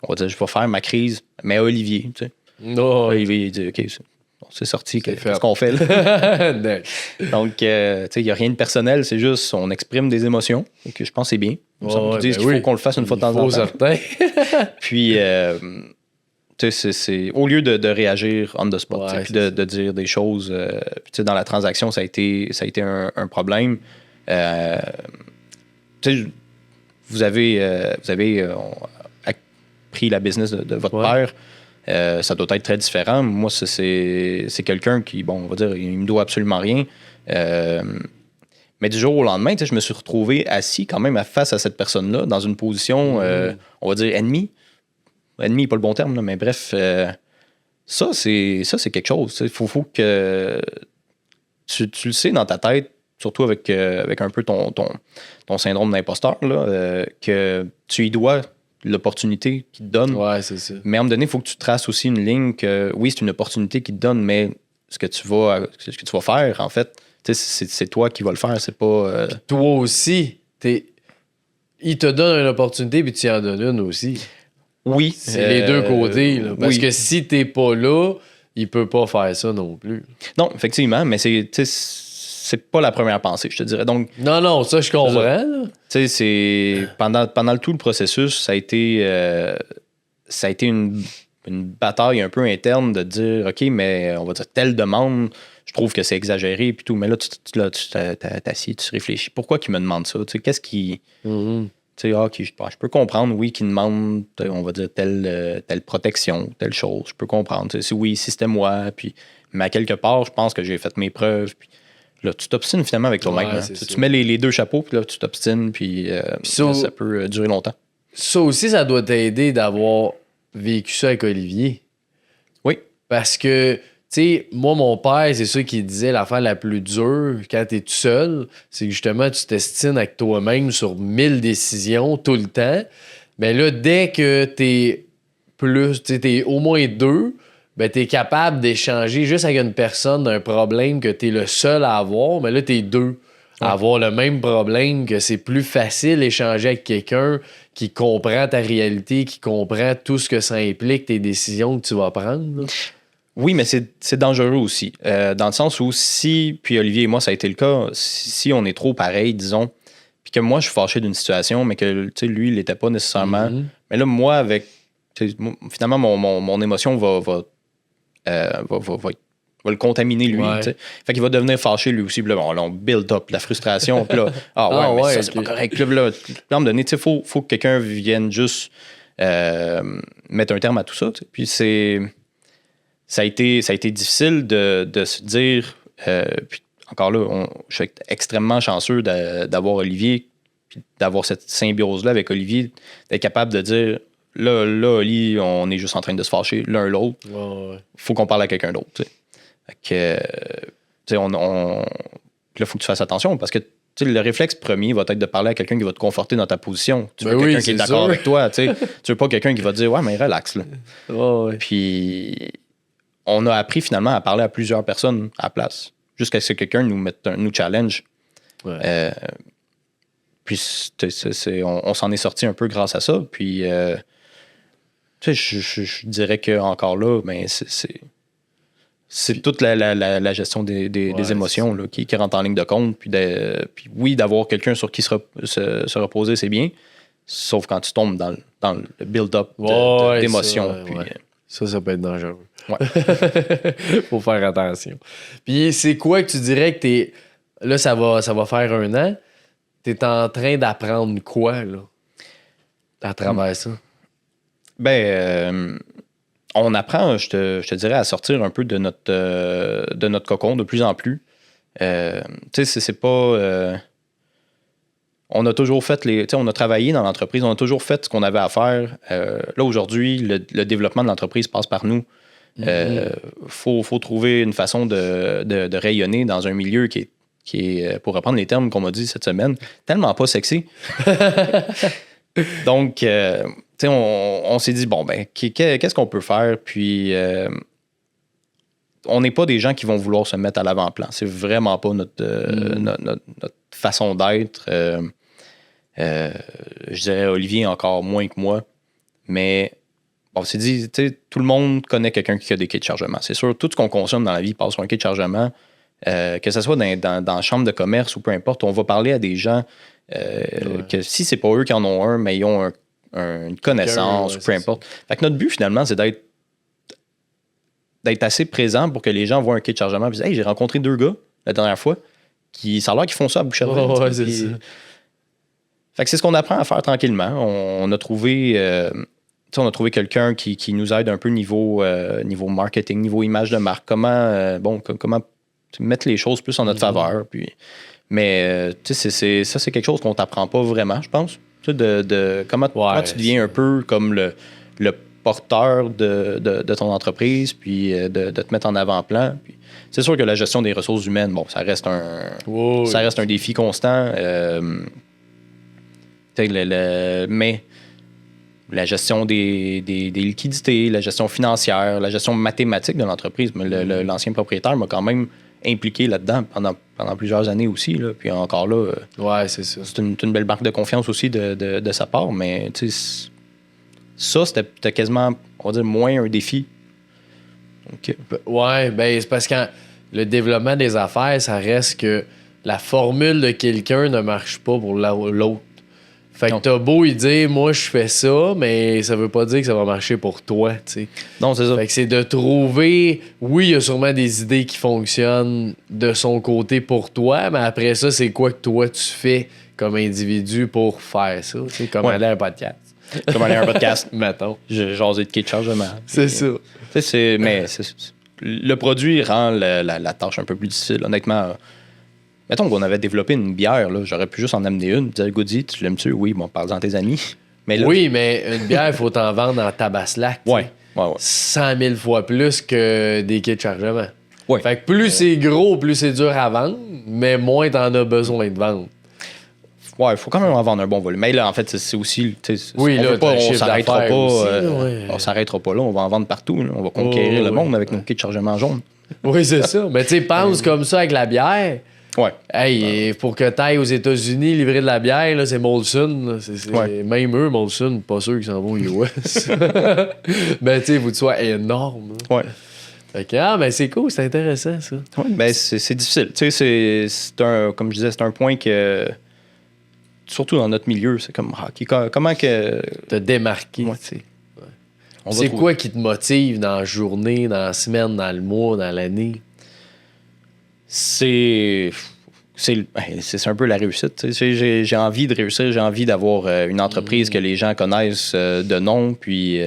on va dire, je vais faire ma crise, mais à Olivier, tu sais. Olivier, il dit, OK, c'est sorti, qu'est-ce qu'on fait là? Donc, tu sais, il n'y a rien de personnel, c'est juste, on exprime des émotions. Donc, je pense que c'est bien. On dit qu'il faut qu'on le fasse une fois de temps en temps. Certain. Puis, tu sais, c'est au lieu de réagir on the spot, puis de dire des choses, tu sais, dans la transaction, ça a été un problème. Tu sais, vous avez pris la business de votre père. Ça doit être très différent. Moi, c'est quelqu'un qui, bon, on va dire, il me doit absolument rien. Mais du jour au lendemain, je me suis retrouvé assis quand même face à cette personne-là, dans une position, on va dire, ennemie. Ennemi n'est pas le bon terme, là, mais bref, ça, c'est quelque chose. Il faut que tu le sais dans ta tête, surtout avec un peu ton syndrome d'imposteur, là, que tu y dois l'opportunité qu'il te donne. Ouais, c'est ça. Mais à un moment donné, il faut que tu traces aussi une ligne que, oui, c'est une opportunité qu'il te donne, mais ce que tu vas faire, en fait, c'est toi qui vas le faire, c'est pas... Toi aussi, il te donne une opportunité, puis tu en donnes une aussi. Oui. C'est les deux côtés. Là, parce que si t'es pas là, il peut pas faire ça non plus. Non, effectivement, mais c'est pas la première pensée, je te dirais. Donc, non, ça, je comprends. Tu sais, c'est pendant tout le processus, ça a été une bataille un peu interne de dire, OK, mais on va dire telle demande, je trouve que c'est exagéré, puis tout. Mais là, tu t'assieds, tu réfléchis. Pourquoi qu'il me demande ça? Tu sais, qu'est-ce qui... Tu sais, OK, je peux comprendre, oui, qu'il demande, on va dire, telle protection, telle chose. Je peux comprendre. Tu sais, oui, si c'était moi, puis... Mais à quelque part, je pense que j'ai fait mes preuves, puis... Là, tu t'obstines finalement avec toi-même. Ouais, hein. Tu mets les deux chapeaux, puis là, tu t'obstines, puis ça peut durer longtemps. Ça aussi, ça doit t'aider d'avoir vécu ça avec Olivier. Oui. Parce que, tu sais, moi, mon père, c'est ça qu'il disait, l'affaire la plus dure quand t'es tout seul, c'est que justement, tu t'estines avec toi-même sur 1000 décisions tout le temps. Mais là, dès que t'es au moins deux, ben, t'es capable d'échanger juste avec une personne d'un problème que t'es le seul à avoir, mais là, t'es deux avoir le même problème, que c'est plus facile d'échanger avec quelqu'un qui comprend ta réalité, qui comprend tout ce que ça implique, tes décisions que tu vas prendre. Là. Oui, mais c'est dangereux aussi. Dans le sens où puis Olivier et moi, ça a été le cas, si on est trop pareil, disons, puis que moi, je suis fâché d'une situation, mais que lui, il l'était pas nécessairement. Mais là, moi, finalement, mon émotion va le contaminer, lui. Ouais. Fait qu'il va devenir fâché, lui aussi. Puis là, on build up la frustration. Puis là, mais ça, c'est pas correct. Puis là, à un moment donné, il faut que quelqu'un vienne juste mettre un terme à tout ça. T'sais. Puis ça a été difficile de se dire. Puis encore là, je suis extrêmement chanceux d'avoir Olivier, puis d'avoir cette symbiose-là avec Olivier, d'être capable de dire là, Oli, on est juste en train de se fâcher l'un l'autre. Faut qu'on parle à quelqu'un d'autre. T'sais. Fait que, là, il faut que tu fasses attention parce que le réflexe premier va être de parler à quelqu'un qui va te conforter dans ta position. Tu veux quelqu'un qui est d'accord avec toi. Tu veux pas quelqu'un qui va te dire ouais, mais relax. Là. Puis on a appris finalement à parler à plusieurs personnes à la place jusqu'à ce que quelqu'un nous challenge. Puis on s'en est sorti un peu grâce à ça. Puis je dirais qu'encore là, ben, c'est toute la gestion des émotions là, qui rentre en ligne de compte. Puis oui, d'avoir quelqu'un sur qui se reposer, c'est bien. Sauf quand tu tombes dans le build-up d'émotions. Ça peut être dangereux. Ouais. Faut faire attention. Puis c'est quoi que tu dirais que là, ça va faire 1 an. T'es en train d'apprendre quoi, là, à travers ça? Ben, on apprend, je te dirais, à sortir un peu de notre cocon de plus en plus. Tu sais, c'est pas... on a toujours fait on a travaillé dans l'entreprise, on a toujours fait ce qu'on avait à faire. Là, aujourd'hui, le développement de l'entreprise passe par nous. Faut trouver une façon de rayonner dans un milieu qui est, pour reprendre les termes qu'on m'a dit cette semaine, tellement pas sexy. Donc, on s'est dit, bon, ben, qu'est-ce qu'on peut faire? Puis, on n'est pas des gens qui vont vouloir se mettre à l'avant-plan. C'est vraiment pas notre façon d'être. Je dirais Olivier encore moins que moi. Mais on s'est dit, tout le monde connaît quelqu'un qui a des kits de chargement. C'est sûr, tout ce qu'on consomme dans la vie passe sur un kit de chargement. Que ce soit dans la chambre de commerce ou peu importe, on va parler à des gens que si c'est pas eux qui en ont un, mais ils ont une connaissance ou peu importe. Fait que notre but, finalement, c'est d'être assez présent pour que les gens voient un kit de chargement et disent « Hey, j'ai rencontré 2 gars la dernière fois, ça a l'air qu'ils font ça à Boucherville. C'est ça. Fait que c'est ce qu'on apprend à faire tranquillement. On a trouvé quelqu'un qui nous aide un peu niveau marketing, niveau image de marque. Comment mettre les choses plus en notre faveur. Puis, mais c'est quelque chose qu'on t'apprend pas vraiment, je pense. Comment tu deviens un peu comme le porteur de ton entreprise, puis de te mettre en avant-plan. Puis, c'est sûr que la gestion des ressources humaines, bon, ça reste un défi constant. Mais la gestion des liquidités, la gestion financière, la gestion mathématique de l'entreprise, l'ancien propriétaire m'a quand même impliqué là-dedans pendant plusieurs années aussi. Là. Puis encore là, c'est ça. C'est une belle marque de confiance aussi de sa part, mais ça, c'était quasiment, on va dire, moins un défi. Donc, c'est parce que le développement des affaires, ça reste que la formule de quelqu'un ne marche pas pour l'autre. Fait que t'as beau y dire, moi, je fais ça, mais ça veut pas dire que ça va marcher pour toi, tu sais. Non, c'est ça. Fait que c'est de trouver... Oui, il y a sûrement des idées qui fonctionnent de son côté pour toi, mais après ça, c'est quoi que toi, tu fais comme individu pour faire ça, tu sais, comme aller à un podcast. Comme aller à un podcast. Mettons. Jaser de kit de chargement. C'est ça. Mais le produit rend la tâche un peu plus difficile, honnêtement. Mettons qu'on avait développé une bière, là, j'aurais pu juste en amener une, dire Goody, tu l'aimes-tu? Oui, bon, parle-en à tes amis. Mais là, oui, mais une bière, il faut t'en vendre en tabaslac. Ouais. 100 000 fois plus que des kits de chargement. Ouais. Fait que plus c'est gros, plus c'est dur à vendre, mais moins t'en as besoin de vendre. Ouais, il faut quand même en vendre un bon volume. Mais là, en fait, c'est aussi. Oui, là, on s'arrêtera pas. Aussi, on s'arrêtera pas là, on va en vendre partout. Là. On va conquérir le monde avec nos kits de chargement jaunes. Oui, c'est ça. Mais tu sais, pense comme ça avec la bière. Ouais. Hey, et pour que t'ailles aux États-Unis livrer de la bière, là, c'est Molson. Là. Ouais. Même eux, Molson, pas sûr qu'ils s'en vont aux US. Ben, tu sais, il faut que tu sois énorme. Là. Ouais. Fait que, mais c'est cool, c'est intéressant, ça. Ouais, ben c'est difficile. Tu sais, c'est comme je disais, c'est un point que, surtout dans notre milieu, c'est comme, comment que... Te démarquer, Ouais. tu sais. on va C'est trouver. quoi qui te motive dans la journée, dans la semaine, dans le mois, dans l'année? C'est un peu la réussite. Tu sais. J'ai envie de réussir, j'ai envie d'avoir une entreprise que les gens connaissent de nom. Puis,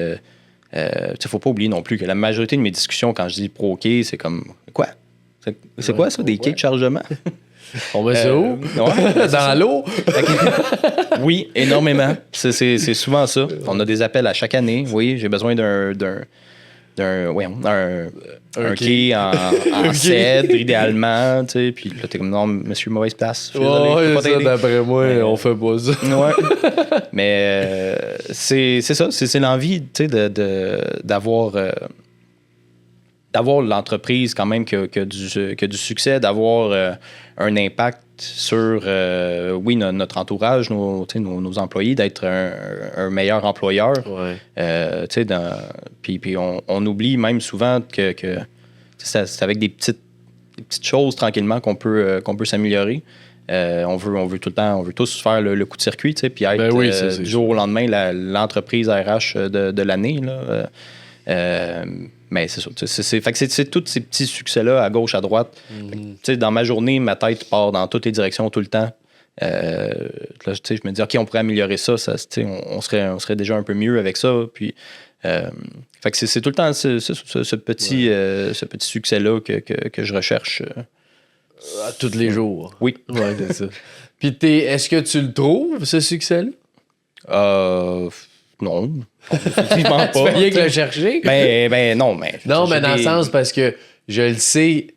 faut pas oublier non plus que la majorité de mes discussions, quand je dis pro-quai, c'est comme quoi? C'est quoi ça, des quais de chargement? On met ça où? Ouais, Dans l'eau? oui, énormément. C'est souvent ça. On a des appels à chaque année. Oui, j'ai besoin d'un quai en cèdre, idéalement. Tu sais. Puis là, t'es comme, non, monsieur, mauvaise place. Je suis désolé, je peux pas ça, t'aider. d'après moi, on fait pas ça. Ouais. Mais c'est ça. C'est l'envie, tu sais, d'avoir l'entreprise quand même qui a du succès, d'avoir un impact sur, notre entourage, nos employés, d'être un meilleur employeur. Ouais. Puis on oublie même souvent que c'est avec des petites choses tranquillement qu'on peut s'améliorer. On veut tout le temps, on veut tous faire le coup de circuit, puis être du jour au lendemain l'entreprise RH de l'année. Là. Mais c'est ça. Fait que c'est tous ces petits succès-là à gauche, à droite. Dans ma journée, ma tête part dans toutes les directions tout le temps. Là, je me dis, OK, on pourrait améliorer ça. On serait déjà un peu mieux avec ça. Puis, fait que c'est tout le temps ce petit succès-là que je recherche. À tous les jours. Oui. Ouais, c'est ça. Puis est-ce que tu le trouves, ce succès-là? Non. Effectivement pas. Tu fais rien que le chercher? Ben non, mais... Non, mais dans le sens parce que je le sais,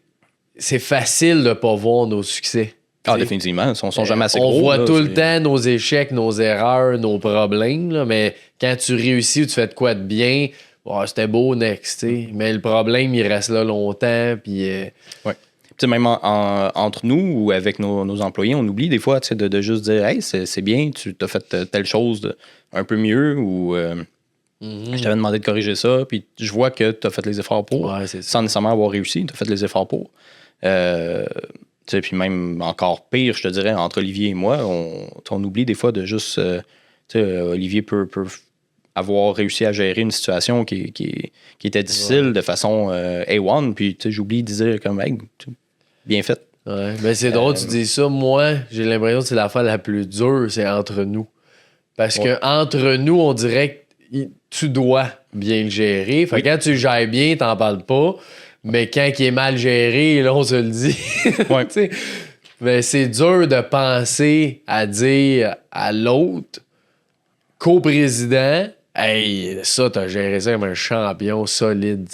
c'est facile de pas voir nos succès. Ah, définitivement. Ils sont jamais assez gros. On voit là, tout le temps nos échecs, nos erreurs, nos problèmes, là, mais quand tu réussis ou tu fais de quoi de bien, c'était beau, next, t'sais. Mais le problème, il reste là longtemps, puis... Ouais. T'sais, même entre nous ou avec nos employés, on oublie des fois de juste dire « Hey, c'est bien, tu t'as fait telle chose un peu mieux » ou je t'avais demandé de corriger ça, puis je vois que tu as fait les efforts pour, sans nécessairement avoir réussi, tu as fait les efforts pour. Puis même encore pire, je te dirais, entre Olivier et moi, on oublie des fois de juste... Olivier peut avoir réussi à gérer une situation qui était difficile de façon A1, puis j'oublie de dire comme hey, bien fait. Ouais, mais c'est drôle, tu dis ça. Moi, j'ai l'impression que c'est l'affaire la plus dure, c'est entre nous. Parce que entre nous, on dirait que tu dois bien le gérer. Fait que quand tu le gères bien, t'en parles pas. Mais quand il est mal géré, là, on se le dit. Ouais. Mais c'est dur de penser à dire à l'autre, coprésident, hey, ça, t'as géré ça comme un champion solide.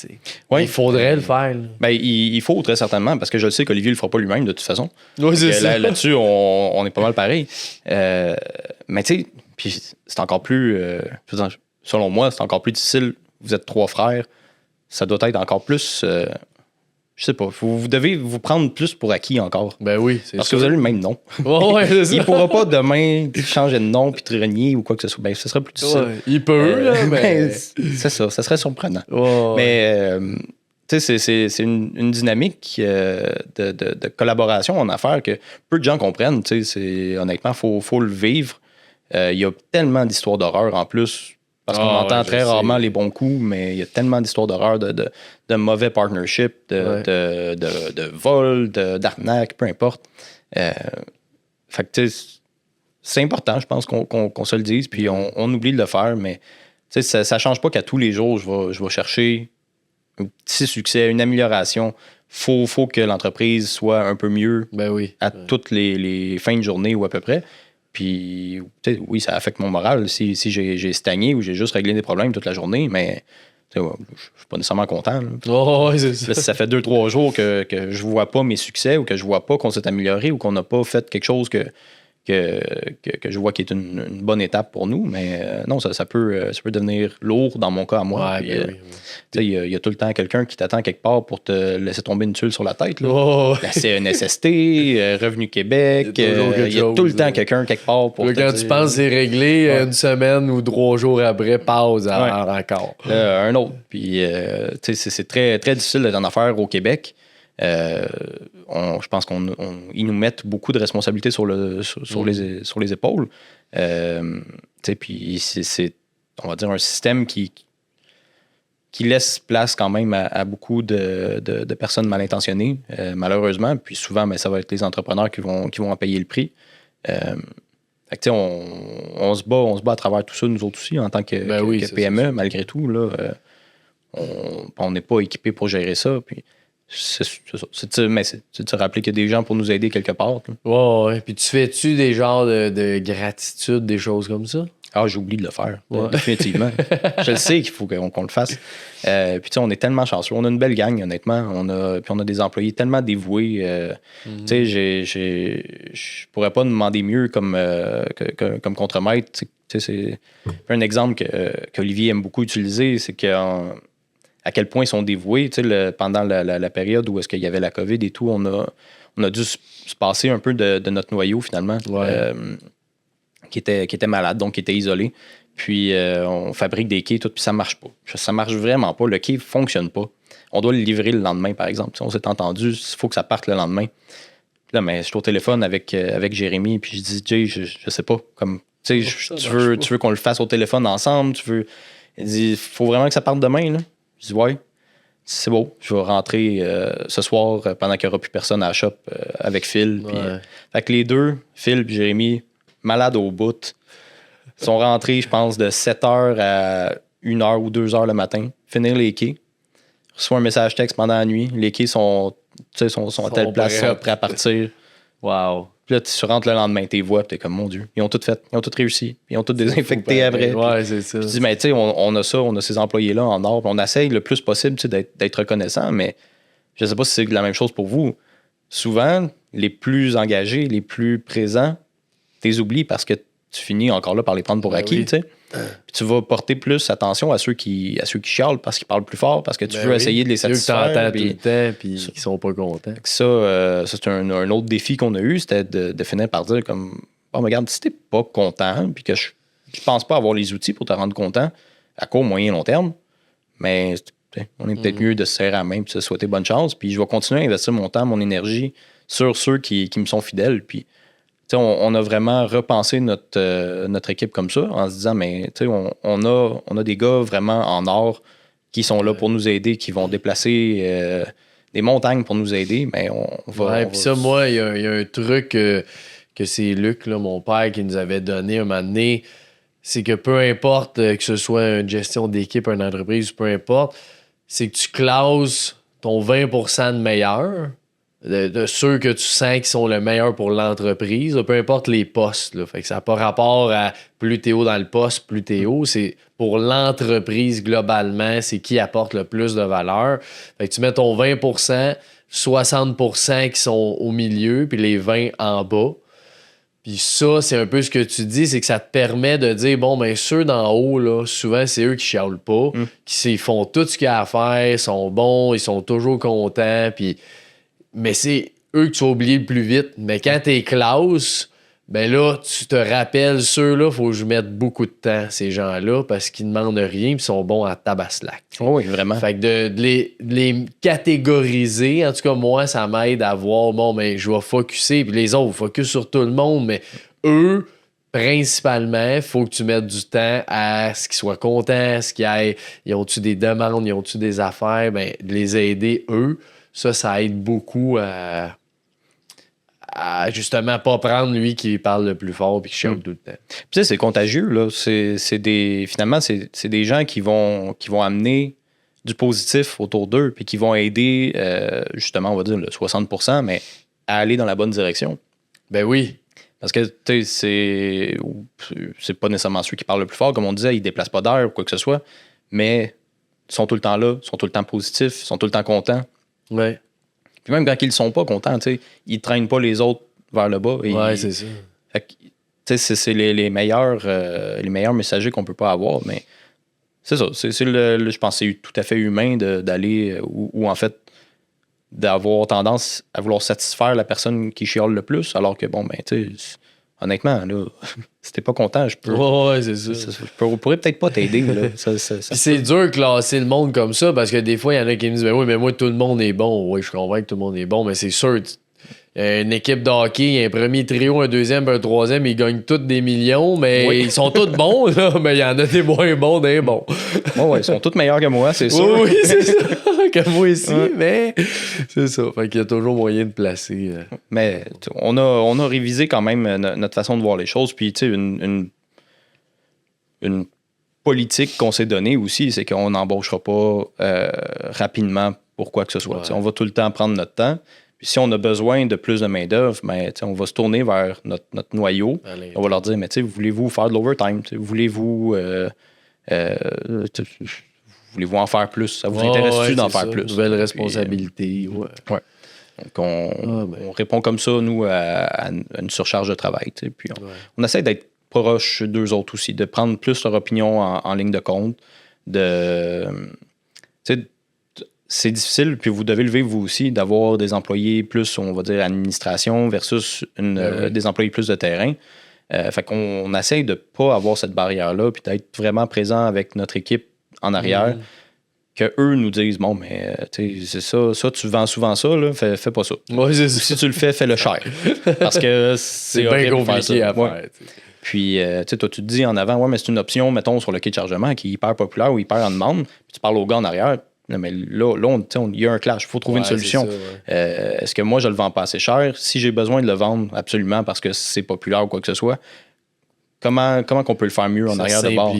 Ouais. Il faudrait le faire. Là. Ben, il faut très certainement, parce que je le sais qu'Olivier le fera pas lui-même de toute façon. Oui, c'est ça. Là-dessus, on est pas mal pareil. Mais tu sais, puis c'est encore plus, selon moi, c'est encore plus difficile. Vous êtes 3 frères. Ça doit être encore plus... je sais pas. Vous devez vous prendre plus pour acquis encore. Ben oui, c'est Parce sûr. que vous avez le même nom. Ouais, c'est ça. Il pourra pas demain changer de nom puis te renier ou quoi que ce soit. Ben, ce serait plus difficile. Ouais, il peut, là, mais... c'est ça. Ça serait surprenant. Ouais. Mais, tu sais, c'est une dynamique de collaboration en affaires que peu de gens comprennent. Tu sais, honnêtement, faut le vivre. Il y a tellement d'histoires d'horreur en plus. Parce qu'on entend très rarement les bons coups, mais il y a tellement d'histoires d'horreur, de mauvais partnership, de vol, d'arnaque, peu importe. Fait que, c'est important, je pense, qu'on se le dise, puis on oublie de le faire, mais ça ne change pas qu'à tous les jours, je vais chercher un petit succès, une amélioration. Faut que l'entreprise soit un peu mieux à toutes les fins de journée ou à peu près. Puis, oui, ça affecte mon moral si j'ai stagné ou j'ai juste réglé des problèmes toute la journée, mais je suis pas nécessairement content. C'est ça. Là, si ça fait 2-3 jours que je vois pas mes succès ou que je vois pas qu'on s'est amélioré ou qu'on n'a pas fait quelque chose que que je vois qui est une bonne étape pour nous. Mais non, ça peut devenir lourd dans mon cas à moi. Ouais, Puis, ben oui. il y a tout le temps quelqu'un qui t'attend quelque part pour te laisser tomber une tuile sur la tête. Là. Oh, La CNSST, Revenu Québec, Il y a toujours quelque il y a tout le chose, temps là. quelqu'un quelque part pour là, te quand dire, tu penses que c'est réglé, Ouais. une semaine ou 3 jours après, pause encore. un autre. Puis, c'est très, très difficile d'être en affaires au Québec. Je pense qu'ils nous mettent beaucoup de responsabilités sur les épaules. Puis c'est, on va dire, un système qui laisse place quand même à beaucoup de personnes mal intentionnées, malheureusement. Puis souvent, ça va être les entrepreneurs qui vont en payer le prix. Fait que, on se bat à travers tout ça, nous autres aussi, en tant que PME, malgré tout. Là, on n'est pas équipé pour gérer ça. Puis c'est de se rappeler qu'il y a des gens pour nous aider quelque part. Là. Ouais. Puis tu fais-tu des genres de gratitude, des choses comme ça? Ah, j'oublie de le faire, Ouais. définitivement. Je le sais qu'il faut qu'on le fasse. Puis on est tellement chanceux. On a une belle gang, honnêtement. On a des employés tellement dévoués. Tu sais, je pourrais pas demander mieux comme contremaître. C'est un exemple qu'Olivier aime beaucoup utiliser, c'est à quel point ils sont dévoués. Pendant la période où est-ce qu'il y avait la COVID et tout, on a dû se passer un peu de notre noyau, finalement. Ouais. Qui était malade, donc qui était isolé. Puis on fabrique des quais, tout, puis ça marche pas. Ça marche vraiment pas. Le quai fonctionne pas. On doit le livrer le lendemain, par exemple. On s'est entendu, il faut que ça parte le lendemain. Puis là, mais je suis au téléphone avec Jérémy, puis je dis, Jay, je sais pas. Comme, tu veux qu'on le fasse au téléphone ensemble? Il dit, il faut vraiment que ça parte demain. Là. Je dis, ouais. C'est beau, je vais rentrer ce soir pendant qu'il n'y aura plus personne à la shop avec Phil. Puis, fait que les deux, Phil et Jérémy, malades au bout, sont rentrés, je pense, de 7h à 1h ou 2h le matin, finir les quais. Reçois un message texte pendant la nuit. Les quais sont à telle place, sont prêts à partir. Wow. Puis là, tu rentres le lendemain, tes voix, puis t'es comme, mon Dieu, ils ont tout fait, ils ont tout réussi, ils ont tout désinfecté après. Ouais, c'est ça. Je dis, mais tu sais, on a ça, on a ces employés-là en or, puis on essaye le plus possible d'être reconnaissant, mais je sais pas si c'est la même chose pour vous. Souvent, les plus engagés, les plus présents, t'es oublies parce que tu finis encore là par les prendre pour acquis, oui. tu sais. Puis tu vas porter plus attention à ceux qui chialent parce qu'ils parlent plus fort, parce que tu veux essayer de les satisfaire. Ceux que t'entends tout le temps, puis qui sont pas contents. Ça, c'est un autre défi qu'on a eu, c'était de finir par dire comme, bon, regarde, si t'es pas content, puis que je pense pas avoir les outils pour te rendre content, à court, moyen, long terme, mais on est peut-être mieux de se serrer la main et de se souhaiter bonne chance. Puis je vais continuer à investir mon temps, mon énergie sur ceux qui me sont fidèles. Puis on a vraiment repensé notre équipe comme ça en se disant, mais on a des gars vraiment en or qui sont là pour nous aider, qui vont déplacer des montagnes pour nous aider. Mais on va. Ouais, puis ça, moi, il y a un truc que c'est Luc, là, mon père, qui nous avait donné un moment donné. C'est que peu importe que ce soit une gestion d'équipe, une entreprise, peu importe, c'est que tu classes ton 20% de meilleur. De ceux que tu sens qui sont le meilleur pour l'entreprise, peu importe les postes. Là. Fait que ça n'a pas rapport à plus t'es haut dans le poste, plus t'es haut. C'est pour l'entreprise globalement, c'est qui apporte le plus de valeur. Fait que tu mets ton 20%, 60% qui sont au milieu, puis les 20% en bas. Puis ça, c'est un peu ce que tu dis, c'est que ça te permet de dire, bon, ben ceux d'en haut, là, souvent, c'est eux qui chialent pas, qui font tout ce qu'il y a à faire, sont bons, ils sont toujours contents, puis... Mais c'est eux que tu vas oublier le plus vite. Mais quand t'es classe, ben là, tu te rappelles, ceux-là, faut que je mette beaucoup de temps, ces gens-là, parce qu'ils demandent rien, puis sont bons à tabaslac. Oui, vraiment. Fait que de les catégoriser, en tout cas, moi, ça m'aide à voir, bon, ben, je vais focusser, puis les autres, focus sur tout le monde, mais eux, principalement, il faut que tu mettes du temps à ce qu'ils soient contents, ce qu'ils aient, ils ont-tu des demandes, ils ont-tu des affaires, ben, de les aider, eux. Ça aide beaucoup à justement pas prendre lui qui parle le plus fort et qui chiale tout le temps. Puis c'est contagieux, là. Finalement, c'est des gens qui vont amener du positif autour d'eux puis qui vont aider, justement, on va dire le 60%, mais à aller dans la bonne direction. Ben oui. Parce que, tu sais, c'est pas nécessairement ceux qui parlent le plus fort, comme on disait, ils déplacent pas d'air ou quoi que ce soit, mais ils sont tout le temps là, sont tout le temps positifs, sont tout le temps contents. Ouais. Puis même quand ils ne sont pas contents, tu sais, ils ne traînent pas les autres vers le bas. Ouais, c'est ça. Fait que, tu sais, c'est les meilleurs messagers qu'on peut pas avoir, mais c'est ça. Je pense que c'est tout à fait humain d'aller ou en fait d'avoir tendance à vouloir satisfaire la personne qui chiale le plus, alors que bon, ben, tu sais, honnêtement, là, si t'es pas content, je c'est ça. Je pourrais peut-être pas t'aider. Là. Puis c'est dur de classer le monde comme ça parce que des fois, il y en a qui me disent ben oui, mais moi, tout le monde est bon. Oui, je suis convaincu que tout le monde est bon, mais c'est sûr. Une équipe de hockey, il y a un premier trio, un deuxième, un troisième, ils gagnent tous des millions, mais ils sont tous bons, là, mais il y en a des moins bons, des bons. Ouais, ils sont tous meilleurs que moi, c'est sûr. Oui, c'est ça, que moi aussi, mais c'est ça. Fait qu'il y a toujours moyen de placer. Mais on a révisé quand même notre façon de voir les choses, puis tu sais, une politique qu'on s'est donnée aussi, c'est qu'on n'embauchera pas rapidement pour quoi que ce soit. On va tout le temps prendre notre temps. Puis si on a besoin de plus de main-d'œuvre, ben, on va se tourner vers notre noyau. Allez. On va leur dire, mais voulez-vous faire de l'overtime? Voulez-vous en faire plus? Ça vous intéresse-tu d'en faire plus? Nouvelle responsabilité. Ouais. Donc, on répond comme ça, nous, à une surcharge de travail. Puis on essaie d'être proche d'eux autres aussi, de prendre plus leur opinion en ligne de compte, c'est difficile, puis vous devez le vivre vous aussi, d'avoir des employés plus, on va dire, administration versus des employés plus de terrain. Fait qu'on essaie de pas avoir cette barrière-là, puis d'être vraiment présent avec notre équipe en arrière, que eux nous disent, bon, mais c'est ça, tu vends souvent ça, là, fais pas ça. Ouais, c'est ça. Si tu le fais le cher. Parce que c'est bien compliqué à faire. Puis, toi, tu te dis en avant, ouais, mais c'est une option, mettons, sur le quai de chargement qui est hyper populaire ou hyper en demande, puis tu parles au gars en arrière. Non, mais là il y a un clash. Il faut trouver une solution. Ça, est-ce que moi, je le vends pas assez cher? Si j'ai besoin de le vendre absolument parce que c'est populaire ou quoi que ce soit, comment qu'on peut le faire mieux en arrière de bord?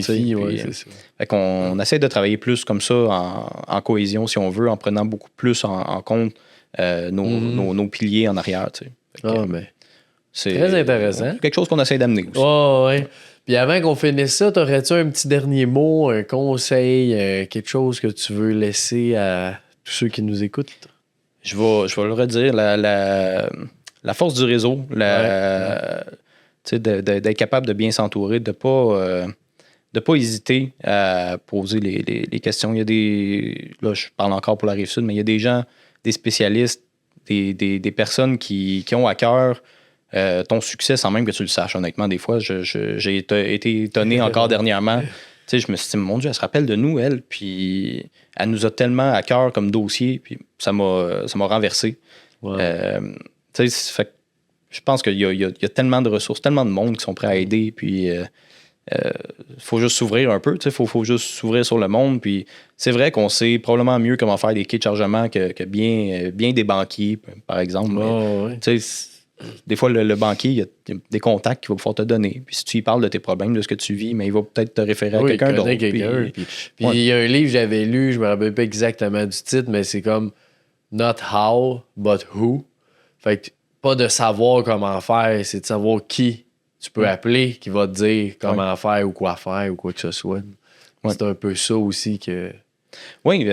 Fait qu'on essaie de travailler plus comme ça en cohésion, si on veut, en prenant beaucoup plus en compte nos piliers en arrière. C'est très intéressant. Quelque chose qu'on essaie d'amener aussi. Ouais. Puis avant qu'on finisse ça, t'aurais-tu un petit dernier mot, un conseil, quelque chose que tu veux laisser à tous ceux qui nous écoutent? Je vais le redire. La force du réseau, d'être capable de bien s'entourer, de pas hésiter à poser les questions. Il y a là, je parle encore pour la Rive-Sud, mais il y a des gens, des spécialistes, des personnes qui ont à cœur ton succès sans même que tu le saches. Honnêtement, des fois, j'ai été étonné encore dernièrement. Je me suis dit, mon Dieu, elle se rappelle de nous, elle, puis elle nous a tellement à cœur comme dossier, puis ça m'a renversé. Wow. Fait, je pense qu'il y a tellement de ressources, tellement de monde qui sont prêts à aider, puis faut juste s'ouvrir un peu, faut juste s'ouvrir sur le monde, puis c'est vrai qu'on sait probablement mieux comment faire des quais de chargement que bien des banquiers, par exemple. Des fois, le banquier, il y a des contacts qu'il va pouvoir te donner. Puis si tu lui parles de tes problèmes, de ce que tu vis, mais il va peut-être te référer à quelqu'un d'autre. Puis il y a un livre que j'avais lu, je me rappelle pas exactement du titre, mais c'est comme Not how, but who. Fait que pas de savoir comment faire, c'est de savoir qui tu peux appeler, qui va te dire comment faire ou quoi que ce soit. C'est un peu ça aussi que... Oui,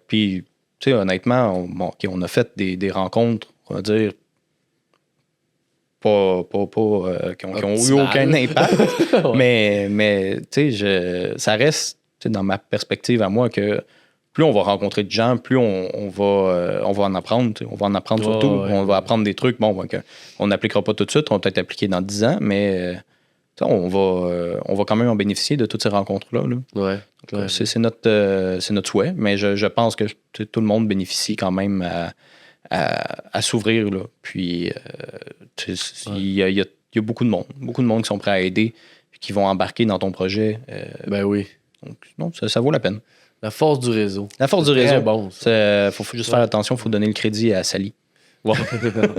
puis tu sais, honnêtement, on a fait des rencontres, on va dire, qui ont eu aucun impact. Mais tu sais, ça reste dans ma perspective à moi que plus on va rencontrer de gens, plus on va en apprendre. On va en apprendre surtout. On va apprendre des trucs on n'appliquera pas tout de suite. On va peut-être appliquer dans 10 ans, mais on va quand même en bénéficier de toutes ces rencontres-là. Là. Donc, c'est notre souhait, mais je pense que tout le monde bénéficie quand même à s'ouvrir. Là. Puis, il y a beaucoup de monde qui sont prêts à aider, qui vont embarquer dans ton projet. Ben oui. Donc, non, ça vaut la peine. La force du réseau. La force du réseau. Bon. Faut juste faire attention, il faut donner le crédit à Sally. Bon.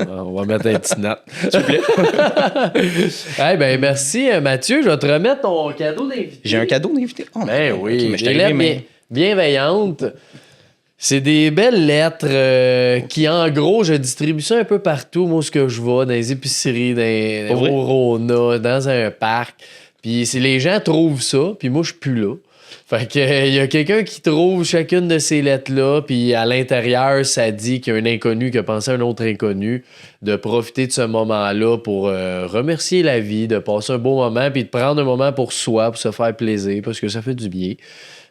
On va mettre un petit note, s'il vous plaît. Ben, merci, Mathieu. Je vais te remettre ton cadeau d'invité. J'ai un cadeau d'invité? Oh, ben oui. Des lettres bienveillantes. C'est des belles lettres qui, en gros, je distribue ça un peu partout, moi, ce que je vois, dans les épiceries, dans les Rona, dans un parc. Puis les gens trouvent ça, puis moi, je suis plus là. Fait que, il y a quelqu'un qui trouve chacune de ces lettres-là, puis à l'intérieur, ça dit qu'il y a un inconnu qui a pensé à un autre inconnu, de profiter de ce moment-là pour remercier la vie, de passer un beau moment, puis de prendre un moment pour soi, pour se faire plaisir, parce que ça fait du bien.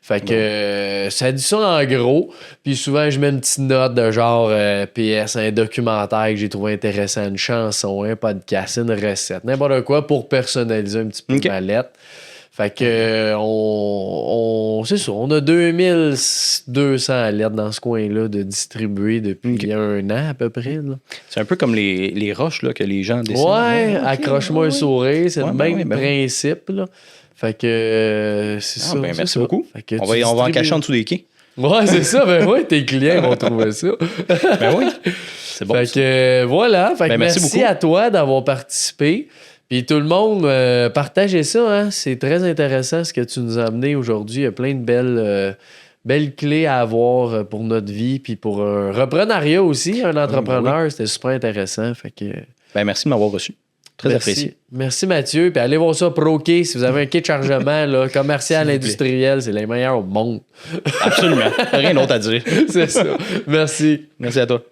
Fait que ça dit ça en gros. Puis souvent, je mets une petite note de genre PS, un documentaire que j'ai trouvé intéressant, une chanson, un podcast, une recette, n'importe quoi pour personnaliser un petit peu ma lettre. Fait que c'est ça, on a 2200 lettres dans ce coin-là de distribuer depuis un an à peu près. Là. C'est un peu comme les roches là, que les gens dessinent. Ouais, accroche-moi un sourire, c'est le même principe. Là. Fait que c'est ça. Ben, merci ça. beaucoup. On va en cacher en dessous des quais. Ouais, c'est ça. Ben oui, tes clients vont trouver ça. Ben oui. C'est bon. Fait que voilà. Fait que merci à toi d'avoir participé. Puis tout le monde, partagez ça. Hein? C'est très intéressant ce que tu nous as amené aujourd'hui. Il y a plein de belles clés à avoir pour notre vie. Puis pour un reprenariat aussi, un entrepreneur. C'était super intéressant. Fait que... Ben, merci de m'avoir reçu. Très apprécié. Merci Mathieu. Puis allez voir ça, ProKey. Si vous avez un kit de chargement là, commercial, industriel, c'est les meilleurs au monde. Absolument. Rien d'autre à dire. C'est ça. Merci. Merci à toi.